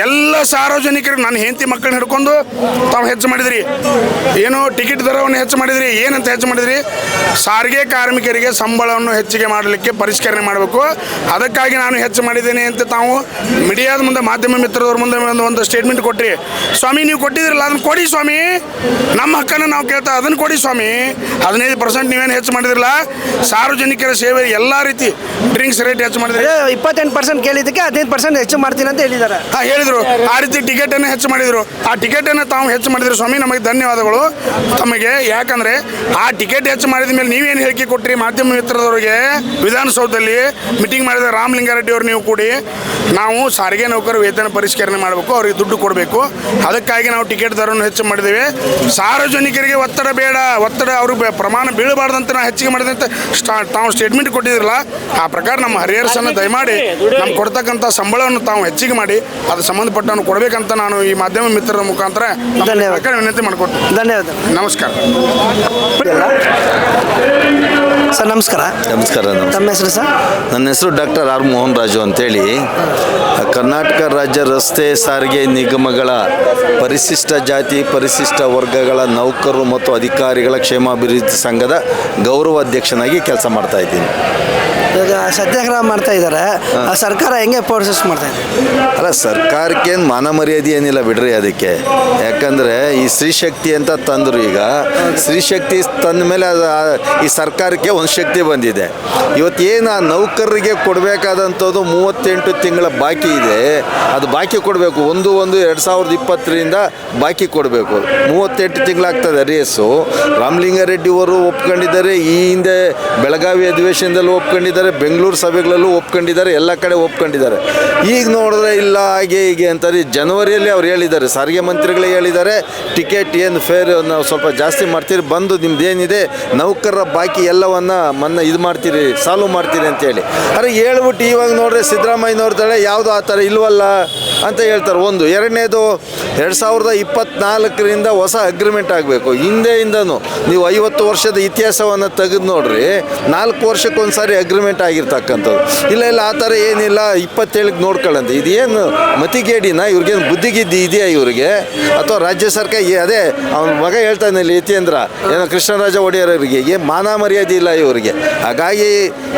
ಎಲ್ಲ ಸಾರ್ವಜನಿಕರಿಗೆ ನನ್ನ ಹೆಂಡತಿ ಮಕ್ಕಳನ್ನ ಹಿಡ್ಕೊಂಡು ತಾವು ಹೆಚ್ಚು ಮಾಡಿದ್ರಿ. ಏನು ಟಿಕೆಟ್ ದರವನ್ನು ಹೆಚ್ಚು ಮಾಡಿದ್ರಿ. ಏನಂತ ಹೆಚ್ಚು ಮಾಡಿದ್ರಿ? ಸಾರಿಗೆ ಕಾರ್ಮಿಕರಿಗೆ ಸಂಬಳವನ್ನು ಹೆಚ್ಚಿಗೆ ಮಾಡಲಿಕ್ಕೆ ಪರಿಷ್ಕರಣೆ ಮಾಡಬೇಕು, ಅದಕ್ಕಾಗಿ ನಾನು ಹೆಚ್ಚು ಮಾಡಿದ್ದೇನೆ ಅಂತ ತಾವು ಮೀಡಿಯಾದ ಮುಂದೆ, ಮಾಧ್ಯಮ ಮಿತ್ರದವ್ರ ಮುಂದೆ ಒಂದು ಸ್ಟೇಟ್ಮೆಂಟ್ ಕೊಟ್ರಿ. ಸ್ವಾಮಿ ನೀವು ಕೊಟ್ಟಿದ್ರಲ್ಲ, ಅದನ್ನು ಕೊಡಿ ಸ್ವಾಮಿ. ನಮ್ಮ ಹಕ್ಕನ್ನು ನಾವು ಕೇಳ್ತಾ ಅದನ್ನು ಕೊಡಿ ಸ್ವಾಮಿ. 15% ನೀವೇನು ಹೆಚ್ಚು ಮಾಡಿದ್ರಲ್ಲ. ಸಾರ್ವಜನಿಕರ ಸೇವೆ ಎಲ್ಲ ರೀತಿ ಡ್ರಿಂಕ್ಸ್ ರೇಟ್ ಹೆಚ್ಚು ಮಾಡಿದ್ರಿ. 28% ಕೇಳಿದ್ದಕ್ಕೆ 15% ಹೆಚ್ಚು ಮಾಡ್ತೀನಿ ಅಂತ ಹೇಳಿದ್ದಾರೆ. ಹೇಳಿದ್ರು. ಆ ರೀತಿ ಟಿಕೆಟನ್ನು ಹೆಚ್ಚು ಮಾಡಿದರು. ಆ ಟಿಕೆಟನ್ನು ತಾವು ಹೆಚ್ಚು ಮಾಡಿದ್ರು ಸ್ವಾಮಿ, ನಮಗೆ ಧನ್ಯವಾದಗಳು ತಮಗೆ. ಯಾಕಂದರೆ ಆ ಟಿಕೆಟ್ ಹೆಚ್ಚು ಮಾಡಿದ ಮೇಲೆ ನೀವೇನು ಹೇಳಿಕೆ ಕೊಟ್ರಿ ಮಾಧ್ಯಮ ಮಿತ್ರದವರಿಗೆ? ವಿಧಾನಸೌಧದಲ್ಲಿ ಮೀಟಿಂಗ್ ಮಾಡಿದ ರಾಮಲಿಂಗಾರೆಡ್ಡಿ ಅವರು ನೀವು ಕೂಡಿ ನಾವು ಸಾರಿಗೆ ನೌಕರ ವೇತನ ಪರಿಷ್ಕರಣೆ ಮಾಡಬೇಕು, ಅವ್ರಿಗೆ ದುಡ್ಡು ಕೊಡಬೇಕು, ಅದಕ್ಕಾಗಿ ನಾವು ಟಿಕೆಟ್ ದರವನ್ನು ಹೆಚ್ಚು ಮಾಡಿದ್ದೇವೆ. ಸಾರ್ವಜನಿಕರಿಗೆ ಒತ್ತಡ ಬೇಡ, ಒತ್ತಡ ಅವ್ರಿಗೆ ಪ್ರಮಾಣ ಬೀಳಬಾರ್ದಂತ ನಾವು ಹೆಚ್ಚಿಗೆ ಮಾಡಿದೆ ಅಂತ ತಾವು ಸ್ಟೇಟ್ಮೆಂಟ್ ಕೊಟ್ಟಿದ್ರಲ್ಲ. ಆ ಪ್ರಕಾರ ನಮ್ಮ ಹರಿಹರಸನ್ನು ದಯಮಾಡಿ ನಮ್ಗೆ ಕೊಡ್ತಕ್ಕಂಥ ಸಂಬಳವನ್ನು ತಾವು ಹೆಚ್ಚಿಗೆ ಮಾಡಿ ಅದು ಸಂಬಂಧಪಟ್ಟವನ್ನು ಕೊಡಬೇಕಂತ ನಾನು ಈ ಮಾಧ್ಯಮ ಮಿತ್ರರ ಮುಖಾಂತರ ವಿನಂತಿ ಮಾಡಿಕೊಡ್ತೀನಿ. ಧನ್ಯವಾದ. ನಮಸ್ಕಾರ ಸರ್. ನಮಸ್ಕಾರ. ನಮಸ್ಕಾರ. ತಮ್ಮ ಹೆಸರು ಸರ್? ನನ್ನ ಹೆಸರು ಡಾಕ್ಟರ್ R. ಮೋಹನ್ ರಾಜು ಅಂತೇಳಿ. ಕರ್ನಾಟಕ ರಾಜ್ಯ ರಸ್ತೆ ಸಾರಿಗೆ ನಿಗಮಗಳ ಪರಿಶಿಷ್ಟ ಜಾತಿ ಪರಿಶಿಷ್ಟ ವರ್ಗಗಳ ನೌಕರರು ಮತ್ತು ಅಧಿಕಾರಿಗಳ ಕ್ಷೇಮಾಭಿವೃದ್ಧಿ ಸಂಘದ ಗೌರವ ಅಧ್ಯಕ್ಷನಾಗಿ ಕೆಲಸ ಮಾಡ್ತಾ ಇದ್ದೀನಿ. ಇವಾಗ ಸತ್ಯಾಗ್ರಹ ಮಾಡ್ತಾ ಇದ್ದಾರೆ, ಸರ್ಕಾರ ಹೆಂಗೆ ಪ್ರೋಸೆಸ್ ಮಾಡ್ತಾ ಇದೆ? ಅಲ್ಲ, ಸರ್ಕಾರಕ್ಕೇನು ಮಾನ ಮರ್ಯಾದೆ ಏನಿಲ್ಲ ಬಿಡ್ರಿ ಅದಕ್ಕೆ. ಯಾಕಂದರೆ ಈ ಸ್ತ್ರೀಶಕ್ತಿ ಅಂತ ತಂದರು. ಈಗ ಸ್ತ್ರೀಶಕ್ತಿ ತಂದ ಮೇಲೆ ಈ ಸರ್ಕಾರಕ್ಕೆ ಒಂದು ಶಕ್ತಿ ಬಂದಿದೆ. ಇವತ್ತೇನು ಆ ನೌಕರರಿಗೆ ಕೊಡಬೇಕಾದಂಥದ್ದು 38 ತಿಂಗಳ ಬಾಕಿ ಇದೆ, ಅದು ಬಾಕಿ ಕೊಡಬೇಕು. 1/1/2020ರಿಂದ ಬಾಕಿ ಕೊಡಬೇಕು. 38 ತಿಂಗಳಾಗ್ತದೆ ಅರಿಯಸ್ಸು. ರಾಮಲಿಂಗಾರೆಡ್ಡಿ ಅವರು ಒಪ್ಕೊಂಡಿದ್ದಾರೆ. ಈ ಹಿಂದೆ ಬೆಳಗಾವಿ ಅಧಿವೇಶನದಲ್ಲಿ ಒಪ್ಕೊಂಡಿದ್ದಾರೆ. ಒಪ್ಕೊಂಡಿದ್ದಾರೆ, ಬೆಂಗಳೂರು ಸಭೆಗಳಲ್ಲೂ ಒಪ್ಕೊಂಡಿದ್ದಾರೆ, ಎಲ್ಲ ಕಡೆ ಒಪ್ಕೊಂಡಿದ್ದಾರೆ. ಈಗ ನೋಡಿದ್ರೆ ಇಲ್ಲ ಹಾಗೆ ಹೀಗೆ ಅಂತಾರೆ. ಜನವರಿಯಲ್ಲಿ ಅವ್ರು ಹೇಳಿದ್ದಾರೆ, ಸಾರಿಗೆ ಮಂತ್ರಿಗಳೇ ಹೇಳಿದ್ದಾರೆ, ಟಿಕೆಟ್ ಏನು ಫೇರ್ ನಾವು ಸ್ವಲ್ಪ ಜಾಸ್ತಿ ಮಾಡ್ತೀರಿ, ಬಂದು ನಿಮ್ದು ಏನಿದೆ ನೌಕರರ ಬಾಕಿ ಎಲ್ಲವನ್ನು ಇದು ಮಾಡ್ತೀರಿ, ಸಾಲ್ವ್ ಮಾಡ್ತೀರಿ ಅಂತೇಳಿ. ಅರೆ ಹೇಳ್ಬಿಟ್ಟು ಇವಾಗ ನೋಡ್ರೆ ಸಿದ್ದರಾಮಯ್ಯನವ್ರ ತಲೆ ಯಾವುದು ಆ ಥರ ಇಲ್ವಲ್ಲ ಅಂತ ಹೇಳ್ತಾರೆ. ಒಂದು ಎರಡನೇದು 2024ರಿಂದ ಹೊಸ ಅಗ್ರಿಮೆಂಟ್ ಆಗಬೇಕು. ಹಿಂದೆಯಿಂದನೂ ನೀವು 50 ವರ್ಷದ ಇತಿಹಾಸವನ್ನು ತೆಗೆದು ನೋಡ್ರಿ, 4 ವರ್ಷಕ್ಕೊಂದು ಸಾರಿ ಅಗ್ರಿಮೆಂಟ್ ಆಗಿರ್ತಕ್ಕಂಥದ್ದು. ಇಲ್ಲ ಆ ಥರ ಏನಿಲ್ಲ, 27ಕ್ಕೆ ನೋಡ್ಕೊಳ್ಳಂತೆ. ಇದೇನು ಮತಿಗೇಡಿನ ಇವ್ರಿಗೇನು ಬುದ್ಧಿಗಿದ್ದಿ ಇದೆಯಾ ಇವ್ರಿಗೆ? ಅಥವಾ ರಾಜ್ಯ ಸರ್ಕಾರ ಅದೇ ಅವನ ಮಗ ಹೇಳ್ತಾನೆ ಇಲ್ಲಿ ಯತೀಂದ್ರ ಏನೋ ಕೃಷ್ಣರಾಜ ಒಡೆಯರವರಿಗೆ ಮಾನ ಮರ್ಯಾದೆ ಇಲ್ಲ ಇವರಿಗೆ. ಹಾಗಾಗಿ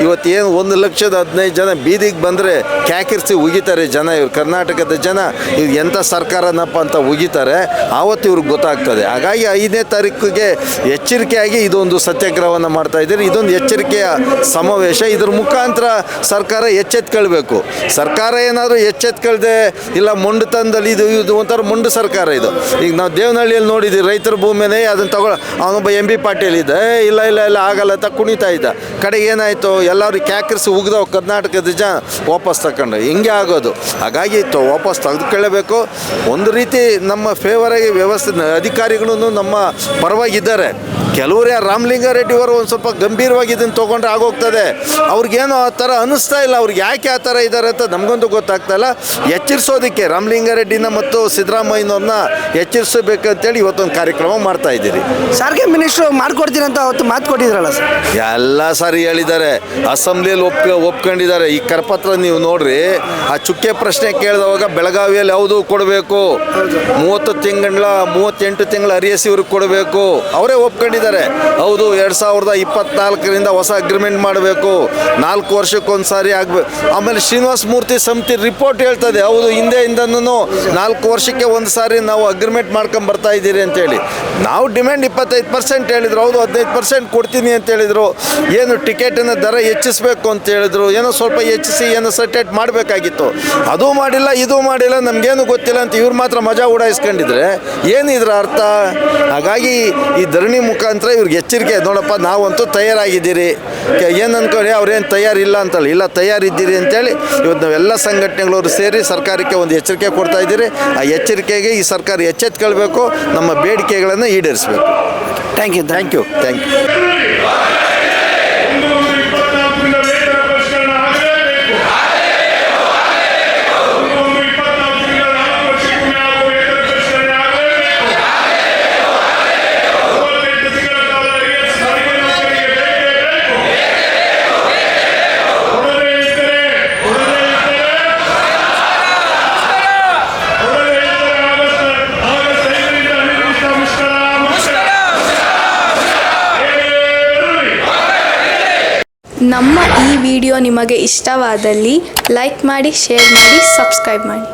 ಇವತ್ತೇನು 1,15,000 ಜನ ಬೀದಿಗೆ ಬಂದರೆ ಕ್ಯಾಕಿರ್ಸಿ ಉಗಿತಾರೆ ಜನ. ಇವ್ರು ಕರ್ನಾಟಕದ ಜನ ಇವ್ರು ಎಂಥ ಸರ್ಕಾರನಪ್ಪ ಅಂತ ಉಗಿತಾರೆ, ಆವತ್ತು ಇವ್ರಿಗೆ ಗೊತ್ತಾಗ್ತದೆ. ಹಾಗಾಗಿ 5ನೇ ತಾರೀಕಿಗೆ ಎಚ್ಚರಿಕೆಯಾಗಿ ಇದೊಂದು ಸತ್ಯಾಗ್ರಹವನ್ನು ಮಾಡ್ತಾ ಇದ್ದೀರಿ. ಇದೊಂದು ಎಚ್ಚರಿಕೆಯ ಸಮಾವೇಶ. ಇದ್ರ ಮುಖಾಂತರ ಸರ್ಕಾರ ಎಚ್ಚೆತ್ಕೊಳ್ಬೇಕು. ಸರ್ಕಾರ ಏನಾದರೂ ಎಚ್ಚೆತ್ಕೊಳ್ದೆ ಇಲ್ಲ ಮೊಂಡುತನದಲ್ಲಿ ಇದು ಒಂಥರ ಮೊಂಡು ಸರ್ಕಾರ ಇದು. ಈಗ ನಾವು ದೇವನಹಳ್ಳಿಯಲ್ಲಿ ನೋಡಿದ್ದೀವಿ, ರೈತರ ಭೂಮಿನೇ ಅದನ್ನು ತಗೊಳ್ಳೋ ಅವನೊಬ್ಬ MP ಪಾಟೀಲ್ ಇದ್ದ, ಇಲ್ಲ ಆಗಲ್ಲ ಅಂತ ಕುಣಿತಾ ಇದ್ದ. ಕಡೆಗೆ ಏನಾಯಿತು, ಎಲ್ಲರೂ ಕ್ಯಾಕರ್ಸಿ ಉಗ್ದವು ಕರ್ನಾಟಕದ ಜನ ವಾಪಸ್ ತಗೊಂಡು ಹಿಂಗೆ ಆಗೋದು. ಹಾಗಾಗಿ ವಾಪಸ್ ತೆಗೆದುಕೊಳ್ಳಬೇಕು. ಒಂದು ರೀತಿ ನಮ್ಮ ಫೇವರಾಗಿ ವ್ಯವಸ್ಥೆ ಅಧಿಕಾರಿಗಳು ನಮ್ಮ ಪರವಾಗಿದ್ದಾರೆ. ಕೆಲವರು ರಾಮಲಿಂಗಾರೆಡ್ಡಿ ಅವರು ಒಂದು ಸ್ವಲ್ಪ ಗಂಭೀರವಾಗಿ ಇದನ್ನು ತೊಗೊಂಡ್ರೆ ಆಗೋಗ್ತದೆ. ಅವ್ರಿಗೇನೋ ಆ ಥರ ಅನ್ನಿಸ್ತಾ ಇಲ್ಲ. ಅವ್ರಿಗೆ ಯಾಕೆ ಆ ಥರ ಇದ್ದಾರೆ ಅಂತ ನಮಗಂತೂ ಗೊತ್ತಾಗ್ತಾ ಇಲ್ಲ. ಎಚ್ಚರಿಸೋದಕ್ಕೆ ರಾಮಲಿಂಗಾರೆಡ್ಡಿನ ಮತ್ತು ಸಿದ್ದರಾಮಯ್ಯನವ್ರನ್ನ ಎಚ್ಚರಿಸಬೇಕಂತೇಳಿ ಇವತ್ತೊಂದು ಕಾರ್ಯಕ್ರಮ ಮಾಡ್ತಾ ಇದ್ದೀರಿ. ಸಾರಿಗೆ ಮಿನಿಸ್ಟ್ರು ಮಾಡ್ಕೊಡ್ತೀನಿ ಅಂತ ಅವತ್ತು ಮಾತು ಕೊಟ್ಟಿದ್ರಲ್ಲ ಸರ್? ಎಲ್ಲ ಸಾರಿ ಹೇಳಿದ್ದಾರೆ, ಅಸೆಂಬ್ಲಿಯಲ್ಲಿ ಒಪ್ಕೊಂಡಿದ್ದಾರೆ. ಈ ಕರಪತ್ರ ನೀವು ನೋಡ್ರಿ, ಆ ಚುಕ್ಕೆ ಪ್ರಶ್ನೆ ಕೇಳಿದವಾಗ ಬೆಳಗಾವಿಯಲ್ಲಿ ಯಾವುದು ಕೊಡಬೇಕು, 38 ತಿಂಗಳ ಅರಿಯಸಿ ಇವ್ರಿಗೆ ಕೊಡಬೇಕು, ಅವರೇ ಒಪ್ಕೊಂಡಿದ್ದಾರೆ. ಹೌದು 2024ರಿಂದ ಹೊಸ ಅಗ್ರಿಮೆಂಟ್ ಮಾಡಬೇಕು, 4 ವರ್ಷಕ್ಕೊಂದು ಸಾರಿ ಆಗಬೇಕು. ಆಮೇಲೆ ಶ್ರೀನಿವಾಸ ಮೂರ್ತಿ ಸಮಿತಿ ರಿಪೋರ್ಟ್ ಹೇಳ್ತದೆ, ಹೌದು ಹಿಂದೆಯಿಂದನೂ 4 ವರ್ಷಕ್ಕೆ ಒಂದು ಸಾರಿ ನಾವು ಅಗ್ರಿಮೆಂಟ್ ಮಾಡ್ಕೊಂಡು ಬರ್ತಾ ಇದ್ದೀರಿ ಅಂತೇಳಿ. ನಾವು ಡಿಮ್ಯಾಂಡ್ 25% ಹೇಳಿದ್ರು, ಹೌದು 15% ಕೊಡ್ತೀನಿ ಅಂತ ಹೇಳಿದರು. ಏನು ಟಿಕೆಟಿನ ದರ ಹೆಚ್ಚಿಸಬೇಕು ಅಂತ ಹೇಳಿದ್ರು, ಏನೋ ಸ್ವಲ್ಪ ಹೆಚ್ಚಿಸಿ ಏನೋ ಸೆಟೇಟ್ ಮಾಡಬೇಕಾಗಿತ್ತು. ಅದು ಮಾಡಿಲ್ಲ, ಇದು ಮಾಡಿಲ್ಲ, ನಮಗೇನು ಗೊತ್ತಿಲ್ಲ ಅಂತ ಇವ್ರು ಮಾತ್ರ ಮಜಾ ಉಡಾಯಿಸ್ಕೊಂಡಿದ್ರೆ ಏನಿದ್ರ ಅರ್ಥ? ಹಾಗಾಗಿ ಈ ಧರಣಿ ಮುಖಾಂತರ ಇವ್ರಿಗೆ ಎಚ್ಚರಿಕೆ, ನೋಡಪ್ಪ ನಾವಂತೂ ತಯಾರಾಗಿದ್ದೀರಿ, ಏನು ಅನ್ಕೊಳ್ಳಿ ಅವ್ರೇನು ತಯಾರಿಲ್ಲ ಅಂತಲ್ಲ, ಇಲ್ಲ ತಯಾರಿದ್ದೀರಿ ಅಂತೇಳಿ ಇವತ್ತು ನಾವೆಲ್ಲ ಸಂಘಟನೆಗಳವರು ಸೇರಿ ಸರ್ಕಾರಕ್ಕೆ ಒಂದು ಎಚ್ಚರಿಕೆ ಕೊಡ್ತಾ ಇದ್ದೀರಿ. ಆ ಎಚ್ಚರಿಕೆಗೆ ಈ ಸರ್ಕಾರ ಎಚ್ಚೆತ್ಕೊಳ್ಬೇಕು, ನಮ್ಮ ಬೇಡಿಕೆಗಳನ್ನು ಈಡೇರಿಸಬೇಕು. Thank you. ನಮ್ಮ ಈ ವಿಡಿಯೋ ನಿಮಗೆ ಇಷ್ಟವಾದಲ್ಲಿ ಲೈಕ್ ಮಾಡಿ, ಶೇರ್ ಮಾಡಿ, ಸಬ್ಸ್ಕ್ರೈಬ್ ಮಾಡಿ.